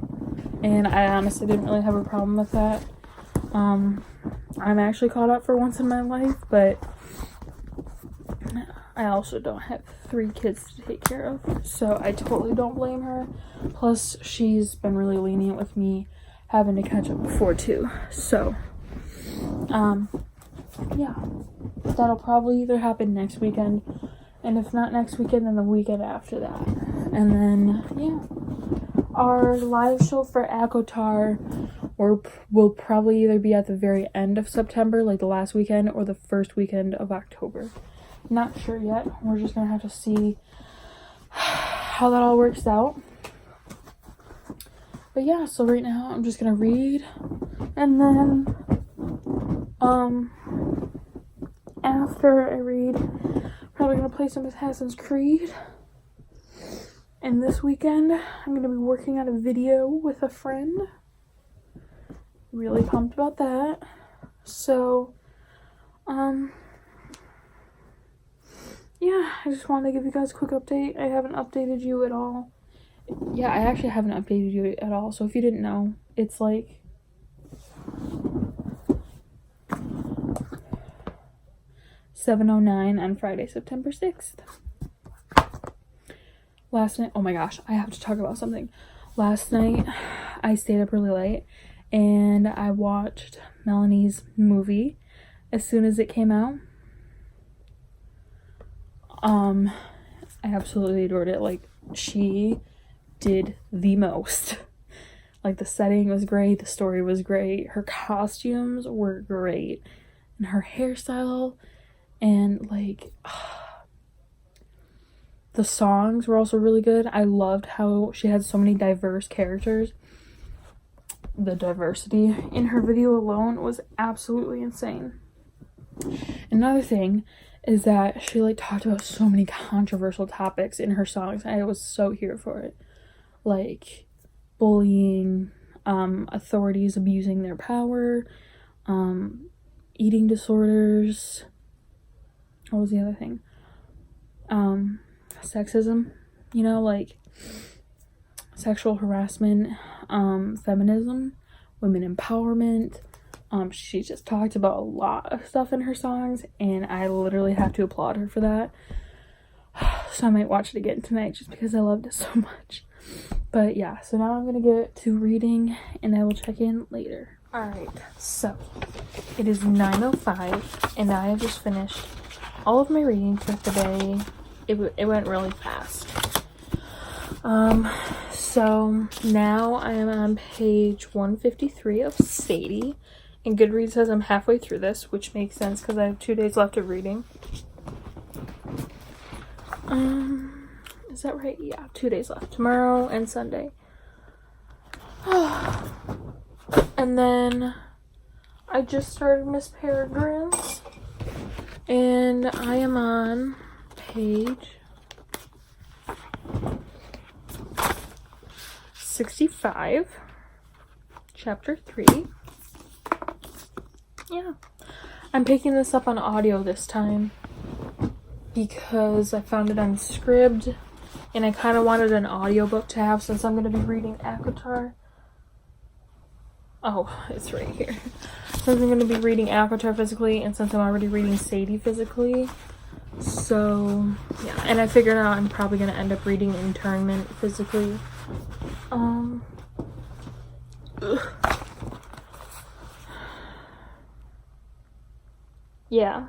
and I honestly didn't really have a problem with that. I'm actually caught up for once in my life, but I also don't have 3 kids to take care of, so I totally don't blame her. Plus, she's been really lenient with me having to catch up before too. So, yeah, that'll probably either happen next weekend, and if not next weekend, then the weekend after that. And then, yeah, our live show for ACOTAR will probably either be at the very end of September, like the last weekend, or the first weekend of October. Not sure yet. We're just gonna have to see how that all works out. But yeah, so right now I'm just gonna read, and then after I read, probably gonna play some Assassin's Creed. And this weekend I'm gonna be working on a video with a friend. Really pumped about that. So yeah, I just wanted to give you guys a quick update. I haven't updated you at all. Yeah, I actually haven't updated you at all. So if you didn't know, it's like (7:09) on Friday, September 6th. Last night, oh my gosh, I have to talk about something. Last night, I stayed up really late, and I watched Melanie's movie as soon as it came out. I absolutely adored it. Like, she did the most. Like, the setting was great, the story was great, her costumes were great, and her hairstyle, and like the songs were also really good. I loved how she had so many diverse characters. The diversity in her video alone was absolutely insane. Another thing is that she like talked about so many controversial topics in her songs. I was so here for it. Like bullying, authorities abusing their power, eating disorders. What was the other thing? Sexism, you know, like sexual harassment, feminism, women empowerment. She just talked about a lot of stuff in her songs, and I literally have to applaud her for that. So I might watch it again tonight just because I loved it so much. But yeah, so now I'm gonna get to reading, and I will check in later. Alright, so it is 9:05, and I have just finished all of my reading for the day. It went really fast. So now I am on page 153 of Sadie, and Goodreads says I'm halfway through this, which makes sense because I have 2 days left of reading. Is that right? Yeah, 2 days left. Tomorrow and Sunday. And then I just started Miss Peregrine's, and I am on page 65, chapter 3. Yeah, I'm picking this up on audio this time because I found it on Scribd, and I kind of wanted an audiobook to have since I'm going to be reading ACOTAR. Oh, it's right here. Since I'm going to be reading ACOTAR physically, and since I'm already reading Sadie physically. So, yeah. And I figured out I'm probably going to end up reading Internment physically. Yeah.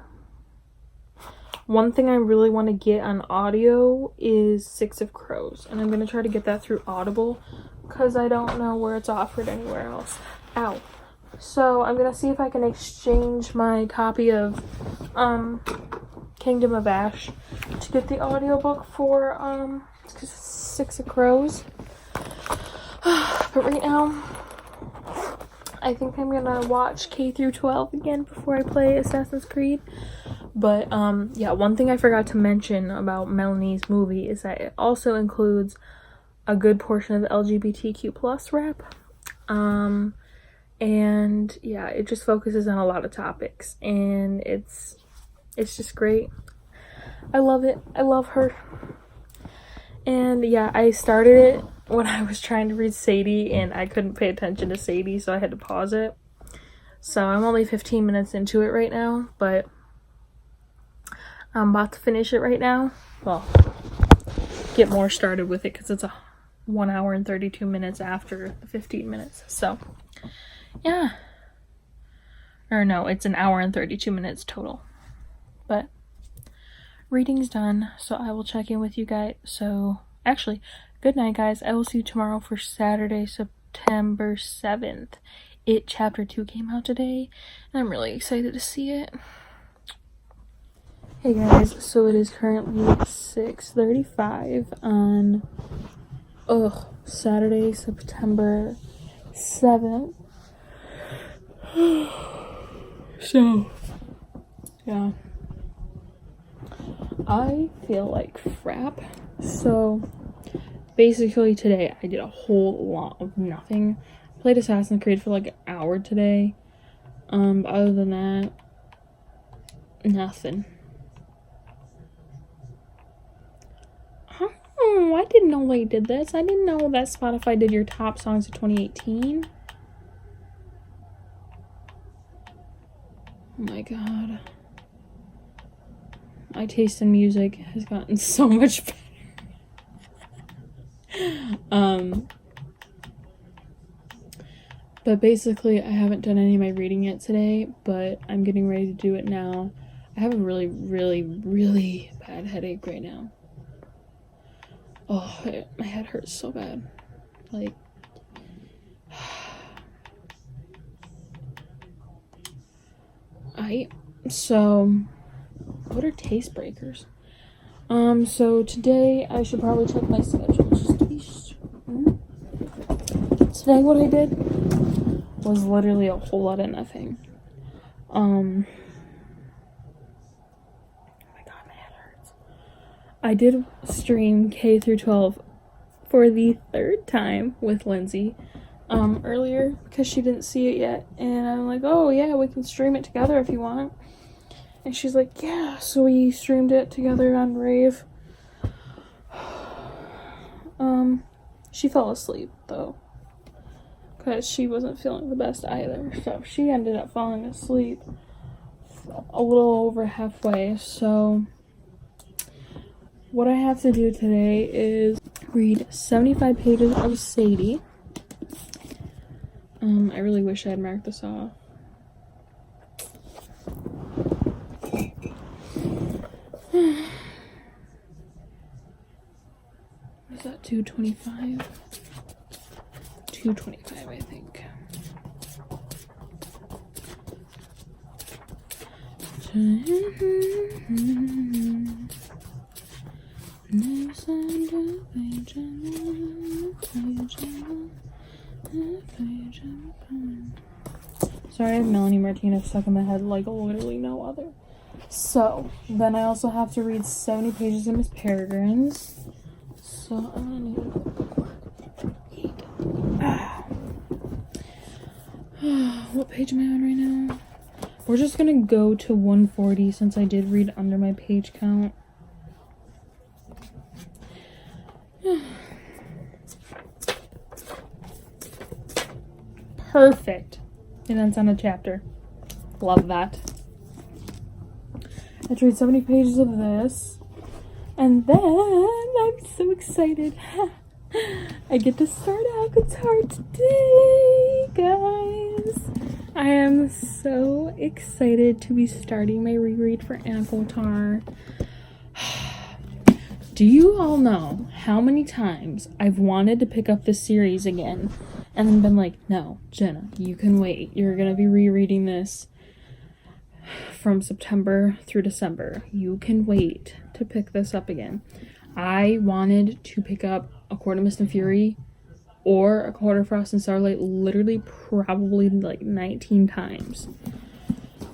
One thing I really want to get on audio is Six of Crows, and I'm going to try to get that through Audible because I don't know where it's offered anywhere else. Ow. So I'm going to see if I can exchange my copy of Kingdom of Ash to get the audiobook for Six of Crows. But right now, I think I'm gonna watch K through 12 again before I play Assassin's Creed. But yeah, one thing I forgot to mention about Melanie's movie is that it also includes a good portion of LGBTQ plus rap. And yeah, it just focuses on a lot of topics, and it's just great. I love it. I love her. And yeah, I started it when I was trying to read Sadie, and I couldn't pay attention to Sadie, so I had to pause it. So I'm only 15 minutes into it right now, but I'm about to finish it right now. Well, get more started with it because it's a 1 hour and 32 minutes after the 15 minutes. So yeah. Or no, it's an hour and 32 minutes total. But reading's done, so I will check in with you guys. So actually, good night, guys. I will see you tomorrow for Saturday, September 7th. It Chapter 2 came out today, and I'm really excited to see it. Hey guys, so it is currently 6:35 on Saturday, September 7th. So yeah, I feel like crap. So basically today I did a whole lot of nothing. Played Assassin's Creed for like an hour today. Other than that, nothing. Oh, I didn't know they did this. I didn't know that Spotify did your top songs of 2018. Oh my god. My taste in music has gotten so much better. But basically, I haven't done any of my reading yet today, but I'm getting ready to do it now. I have a really, really, really bad headache right now. Oh, my head hurts so bad. Like, so, what are taste breakers? So today I should probably check my schedule just to be sure. Today what I did was literally a whole lot of nothing. Oh my god, my head hurts. I did stream K through 12 for the 3rd time with Lindsay earlier because she didn't see it yet, and I'm like, oh yeah, we can stream it together if you want. And she's like, yeah, so we streamed it together on Rave. She fell asleep though, because she wasn't feeling the best either, so she ended up falling asleep a little over halfway. So what I have to do today is read 75 pages of Sadie. I really wish I had marked this off. Is that 225? 225, I think. Sorry, I have Melanie Martinez stuck in my head like literally no other. So, then I also have to read 70 pages of Miss Peregrine's. So, I'm gonna need a bookmark. What page am I on right now? We're just gonna go to 140 since I did read under my page count. Perfect. And that's on a chapter. Love that. I have to read 70 pages of this. And then I'm so excited. I get to start Avatar today, guys. I am so excited to be starting my reread for Avatar. Do you all know how many times I've wanted to pick up this series again and then been like, no, Jenna, you can wait. You're going to be rereading this from September through December. You can wait to pick this up again. I wanted to pick up A Court of Mist and Fury or A Court of Frost and Starlight literally probably like 19 times.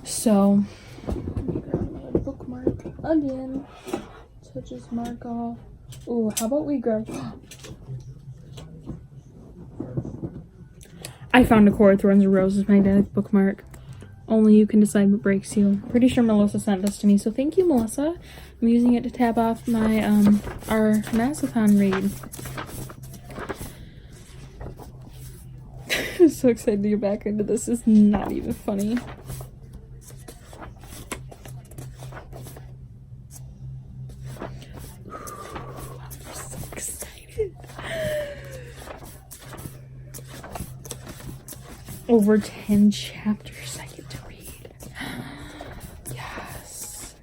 So, my bookmark again. So just mark off. Ooh, how about we grab... I found A Court of Thorns and Roses magnetic bookmark. Only you can decide what breaks you. Pretty sure Melissa sent this to me, so thank you, Melissa. I'm using it to tab off my our Mazathon read. I'm so excited to get back into this. It's not even funny. I'm so excited. Over 10 chapters I get to read. Yes.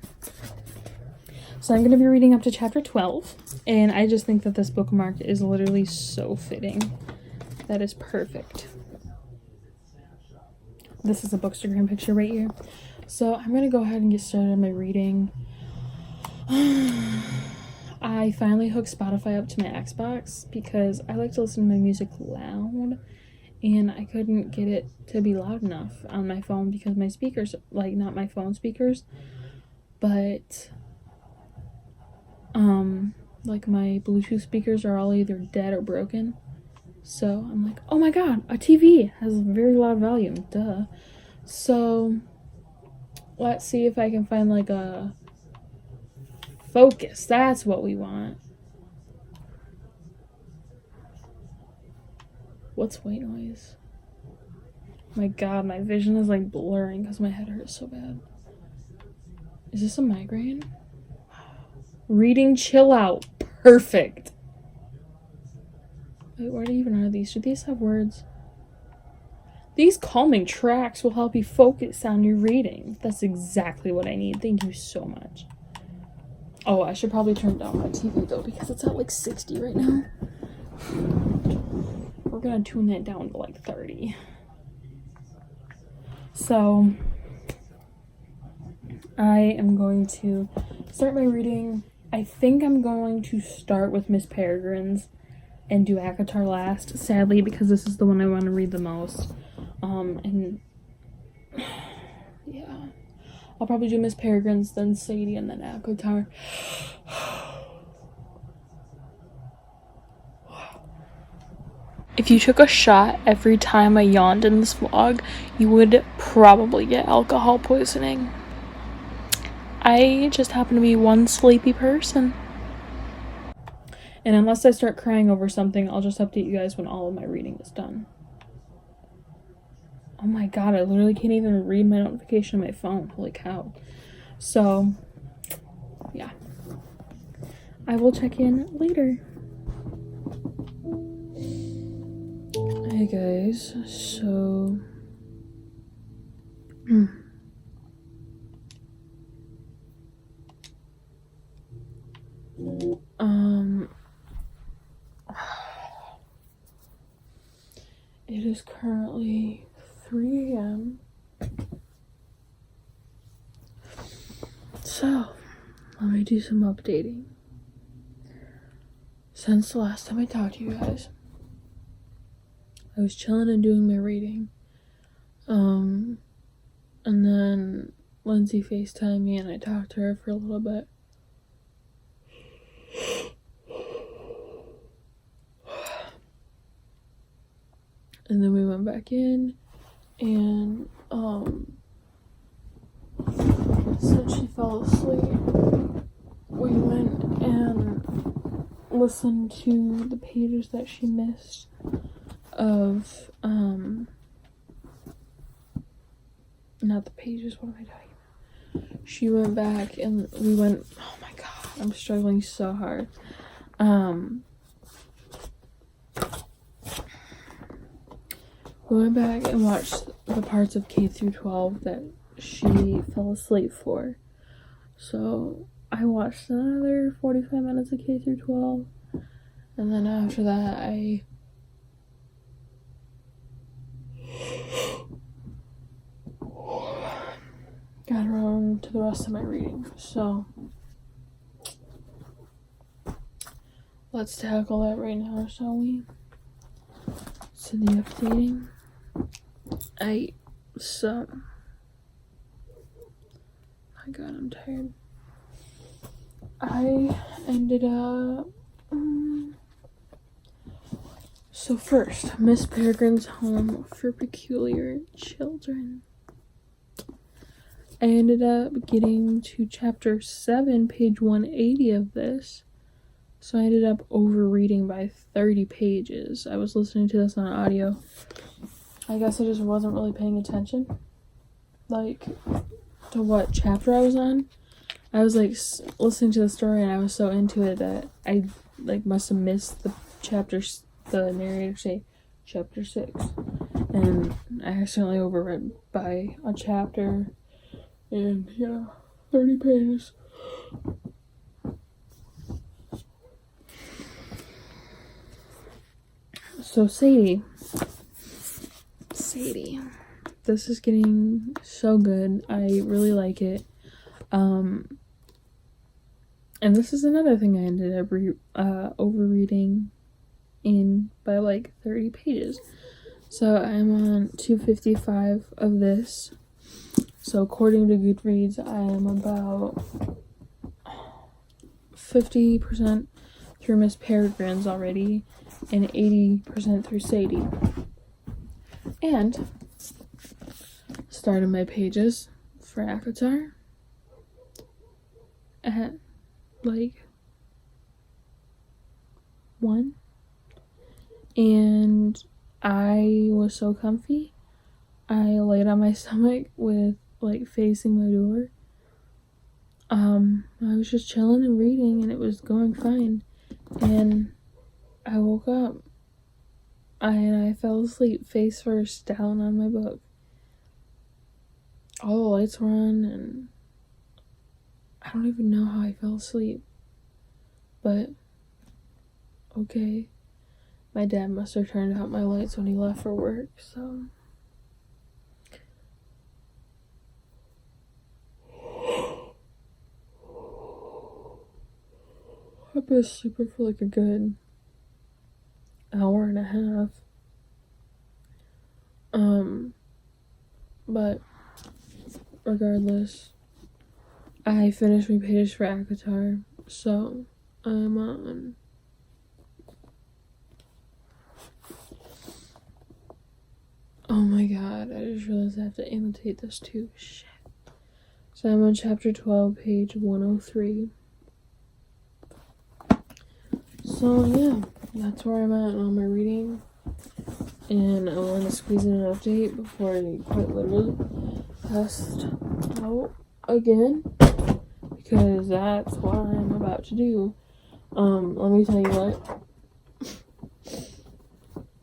So I'm going to be reading up to chapter 12. And I just think that this bookmark is literally so fitting. That is perfect. This is a Bookstagram picture right here. So I'm going to go ahead and get started on my reading. I finally hooked Spotify up to my Xbox because I like to listen to my music loud. And I couldn't get it to be loud enough on my phone because my speakers, like not my phone speakers, but like my Bluetooth speakers are all either dead or broken. So I'm like, oh my god, a TV has very loud volume, duh. So let's see if I can find like a focus. That's what we want. What's white noise? My god, my vision is like blurring because my head hurts so bad. Is this a migraine? Reading chill out. Perfect. Wait, what even are these? Do these have words? These calming tracks will help you focus on your reading. That's exactly what I need. Thank you so much. Oh, I should probably turn down my TV though because it's at like 60 right now. We're gonna tune that down to like 30. So I am going to start my reading. I think I'm going to start with Miss Peregrine's and do ACOTAR last, sadly, because this is the one I want to read the most. And yeah, I'll probably do Miss Peregrine's, then Sadie, and then ACOTAR. If you took a shot every time I yawned in this vlog, you would probably get alcohol poisoning. I just happen to be one sleepy person. And unless I start crying over something, I'll just update you guys when all of my reading is done. Oh my god, I literally can't even read my notification on my phone. Holy cow. So, yeah. I will check in later. Hey guys, so... It is currently 3 a.m. So, let me do some updating. Since the last time I talked to you guys, I was chilling and doing my reading. And then Lindsay FaceTimed me and I talked to her for a little bit. And then we went back in and since she fell asleep, we went and listened to the pages that she missed of not the pages, what am I talking about? She went back and we went, oh my god, I'm struggling so hard. We went back and watched the parts of K through 12 that she fell asleep for. So I watched another 45 minutes of K through 12. And then after that, I got around to the rest of my reading. So let's tackle that right now, shall we? So the updating. My god, I'm tired. I ended up so first, Miss Peregrine's Home for Peculiar Children. I ended up getting to chapter 7, page 180 of this. So I ended up overreading by 30 pages. I was listening to this on audio. I guess I just wasn't really paying attention, like, to what chapter I was on. I was, like, listening to the story, and I was so into it that I, like, must have missed the chapters, the narrator say, chapter 6. And I accidentally overread by a chapter, and, yeah, 30 pages. So Sadie, this is getting so good. I really like it. And this is another thing I ended up overreading in by like 30 pages. So I'm on 255 of this. So according to Goodreads, I am about 50% through Miss Peregrine's already, and 80% through Sadie. And started my pages for Avatar at like 1, and I was so comfy. I laid on my stomach with like facing my door. I was just chilling and reading, and it was going fine. And I woke up and I fell asleep face first down on my book. All the lights were on, and I don't even know how I fell asleep. But, okay. My dad must have turned out my lights when he left for work, so. I've been sleeping for like a good hour and a half. But regardless, I finished my pages for Avatar, so I'm on oh my god, I just realized I have to annotate this too. Shit. So I'm on chapter 12, page 103. So yeah, that's where I'm at on my reading. And I want to squeeze in an update before I quite literally passed out again, because that's what I'm about to do. Let me tell you what.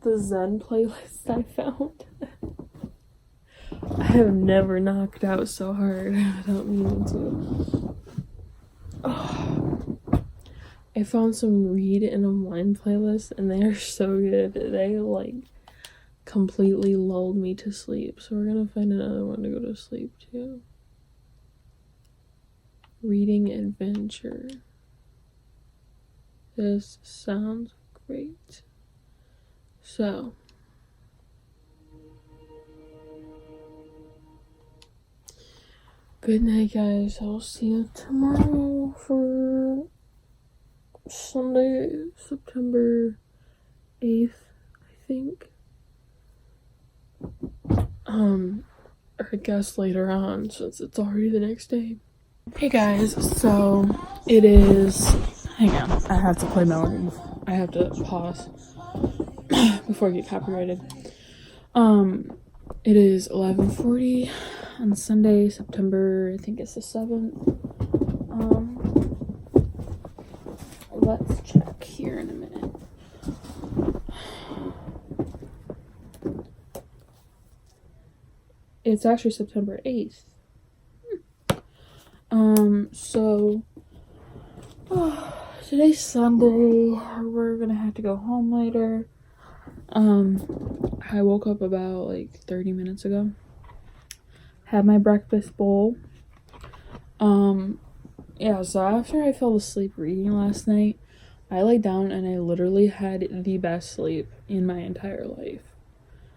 The Zen playlist I found. I have never knocked out so hard without meaning to. Oh. I found some Read and Unwind playlist, and they are so good. They like completely lulled me to sleep. So we're gonna find another one to go to sleep to. Reading Adventure. This sounds great. So good night, guys. I'll see you tomorrow for Sunday, September 8th, I think. Or I guess later on, since it's already the next day. Hey guys, so it is, hang on, I have to play melodies. I have to pause before I get copyrighted. It is 11:40 on Sunday, September, I think it's the 7th. Let's check here in a minute. It's actually September 8th. So today's Sunday. We're gonna have to go home later. I woke up about like 30 minutes ago. Had my breakfast bowl. Yeah, so after I fell asleep reading last night, I laid down and I literally had the best sleep in my entire life.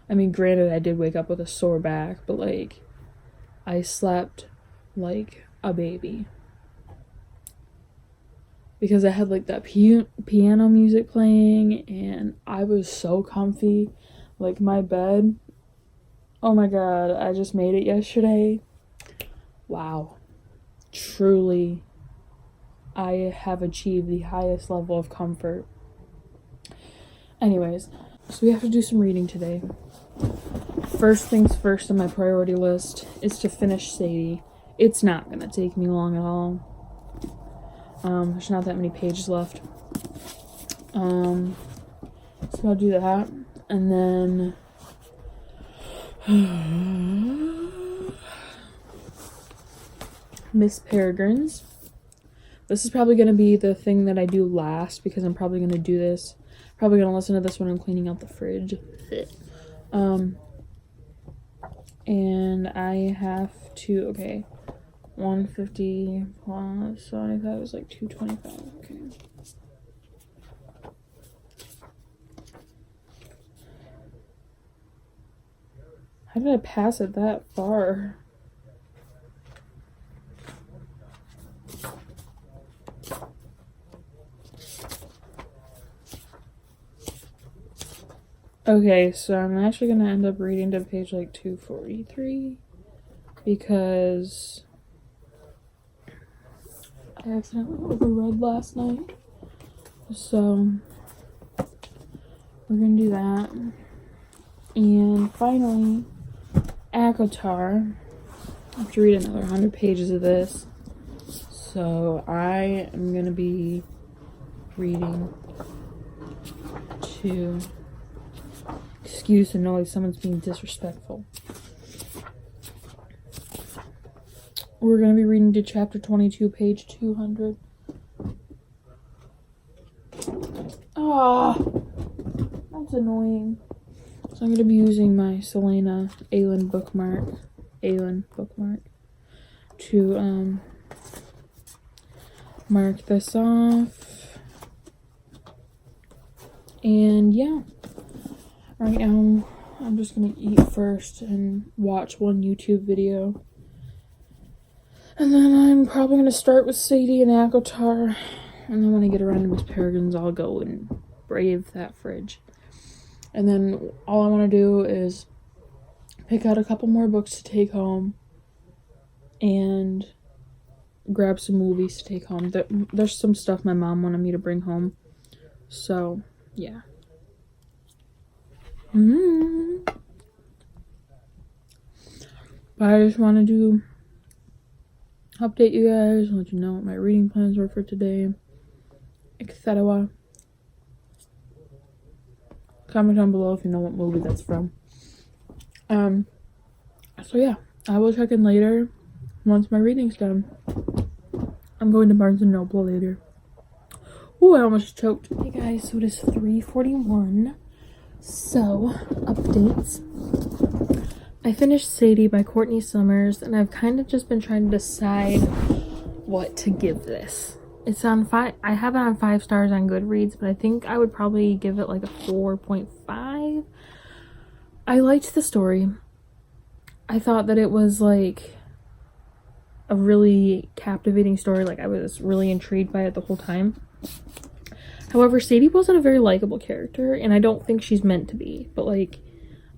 I mean, granted, I did wake up with a sore back, but like, I slept like a baby. Because I had like that piano music playing and I was so comfy. Like my bed, oh my god, I just made it yesterday. Wow. Truly, I have achieved the highest level of comfort. Anyways, so we have to do some reading today. First things first on my priority list is to finish Sadie. It's not gonna take me long at all. There's not that many pages left. So I'll do that. And then Miss Peregrine's. This is probably going to be the thing that I do last because I'm probably going to do this. Probably going to listen to this when I'm cleaning out the fridge. And I have to, okay, 150 plus 75 is like 225. Okay. How did I pass it that far? Okay, so I'm actually gonna end up reading to page like 243 because I accidentally overread last night. So we're gonna do that. And finally, ACOTAR. I have to read another 100 pages of this. So I am gonna be reading to excuse the noise, someone's being disrespectful. We're going to be reading to chapter 22, page 200. Ah, that's annoying. So I'm going to be using my Selena Aylin bookmark to mark this off. And yeah. Right now, I'm just gonna eat first and watch one YouTube video. And then I'm probably gonna start with Sadie and ACOTAR. And then when I get around to Miss Peregrine's, I'll go and brave that fridge. And then all I want to do is pick out a couple more books to take home. And grab some movies to take home. There's some stuff my mom wanted me to bring home. So, yeah. But I just wanted to update you guys, let you know what my reading plans were for today, etc. Comment down below if you know what movie that's from. So yeah, I will check in later once my reading's done. I'm going to Barnes & Noble later. Oh, I almost choked. Hey guys, so it is 3:41. So, updates. I finished Sadie by Courtney Summers, and I've kind of just been trying to decide what to give this. It's on 5. I have it on 5 stars on Goodreads, but I think I would probably give it like a 4.5. I liked the story. I thought that it was like a really captivating story. Like I was really intrigued by it the whole time. However, Sadie wasn't a very likable character, and I don't think she's meant to be. But, like,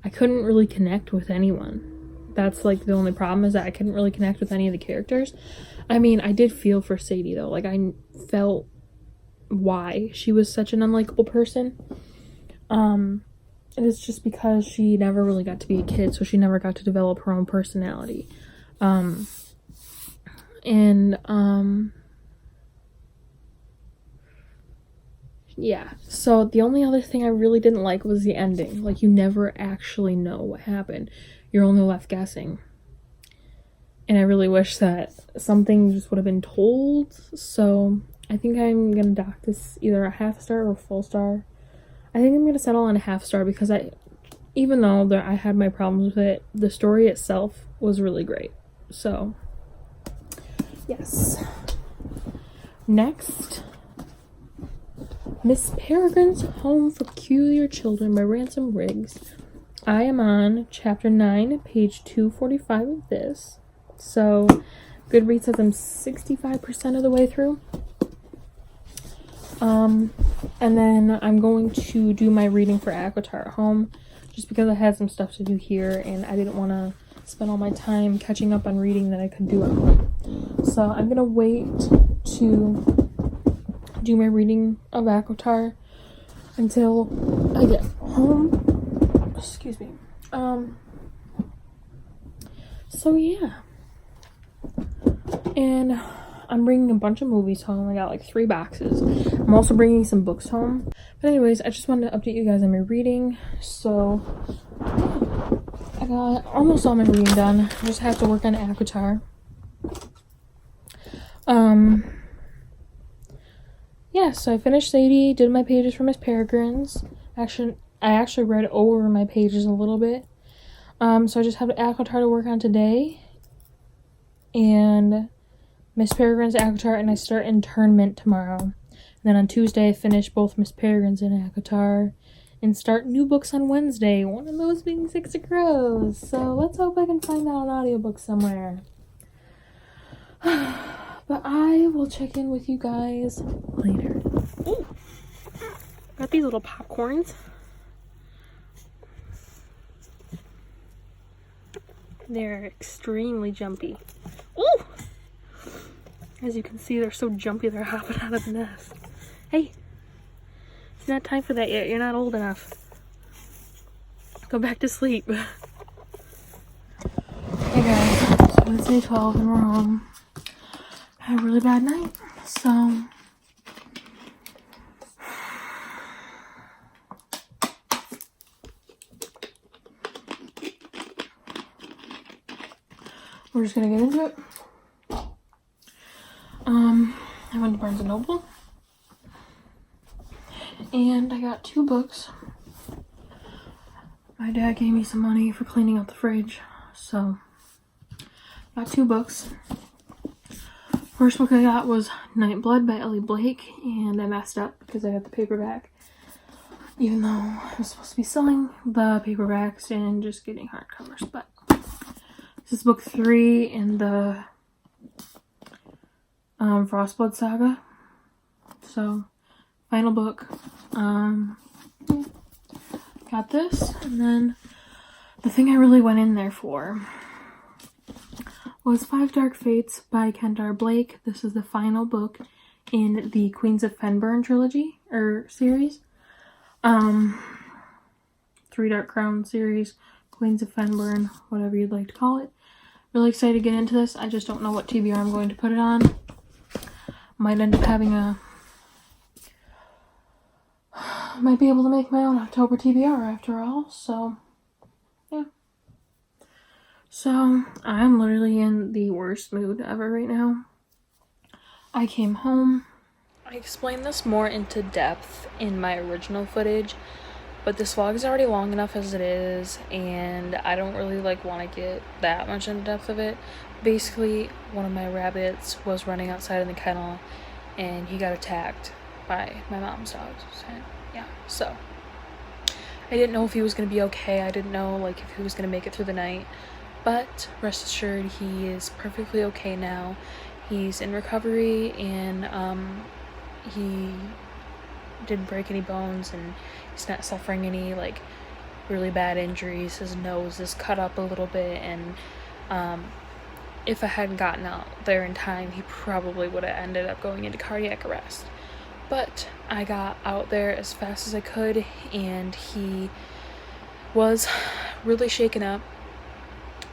I couldn't really connect with anyone. That's, like, the only problem is that I couldn't really connect with any of the characters. I mean, I did feel for Sadie, though. Like, I felt why she was such an unlikable person. It's just because she never really got to be a kid, so she never got to develop her own personality. Yeah, so the only other thing I really didn't like was the ending. Like, you never actually know what happened. you're only left guessing. And I really wish that something just would have been told. So I think I'm gonna dock this either a half star or a full star. I think I'm gonna settle on a half star because even though I had my problems with it, the story itself was really great. So yes. Next, Miss Peregrine's Home for Peculiar Children by Ransom Riggs. I am on chapter 9, page 245 of this. So Goodreads says I'm 65% of the way through. And then I'm going to do my reading for Aquatar at home, just because I had some stuff to do here and I didn't want to spend all my time catching up on reading that I could do at home. So I'm going to wait to do my reading of Aquatar until I get home. Excuse me. So yeah. And I'm bringing a bunch of movies home. I got like 3 boxes. I'm also bringing some books home. But anyways, I just wanted to update you guys on my reading. So I got almost all my reading done. I just have to work on Aquatar. Yeah, so I finished Sadie, did my pages for Miss Peregrine's. I actually read over my pages a little bit. So I just have Aquatar to work on today. And Miss Peregrine's Aquatar, and I start internment tomorrow. And then on Tuesday, I finish both Miss Peregrine's and Aquatar, and start new books on Wednesday. One of those being Six of Crows. So let's hope I can find that on audiobook somewhere. But I will check in with you guys later. Ooh, got these little popcorns. They're extremely jumpy. Ooh! As you can see, they're so jumpy, they're hopping out of the nest. Hey, it's not time for that yet. You're not old enough. Go back to sleep. Hey guys, so it's day 12 and we're home. Had a really bad night, so we're just gonna get into it. I went to Barnes & Noble, and I got 2 books. My dad gave me some money for cleaning out the fridge, so I got 2 books. First book I got was Nightblood by Ellie Blake, and I messed up because I got the paperback, even though I was supposed to be selling the paperbacks and just getting hardcovers. But this is book 3 in the Frostblood saga. So, final book. Got this, and then the thing I really went in there for was 5 Dark Fates by Kendar Blake. This is the final book in the Queens of Fenburn trilogy, or series. 3 Dark Crown series, Queens of Fenburn, whatever you'd like to call it. Really excited to get into this. I just don't know what TBR I'm going to put it on. Might end up having might be able to make my own October TBR after all, so yeah. So, I'm literally in the worst mood ever right now. I came home. I explained this more into depth in my original footage, but this vlog is already long enough as it is, and I don't really want to get that much into depth of it. Basically, one of my rabbits was running outside in the kennel, and he got attacked by my mom's dogs. And yeah, so I didn't know if he was going to be okay. I didn't know if he was going to make it through the night, but rest assured he is perfectly okay now. He's in recovery, and he didn't break any bones, and he's not suffering any really bad injuries. His nose is cut up a little bit, and if I hadn't gotten out there in time, he probably would have ended up going into cardiac arrest. But I got out there as fast as I could, and he was really shaken up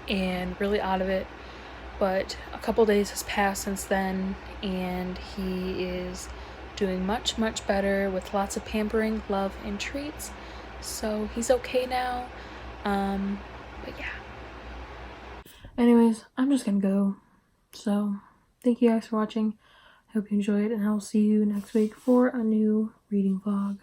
and really out of it. But a couple days has passed since then, and he is doing much, much better with lots of pampering, love, and treats. So he's okay now. But yeah. Anyways, I'm just gonna go. So, thank you guys for watching. Hope you enjoyed, and I'll see you next week for a new reading vlog.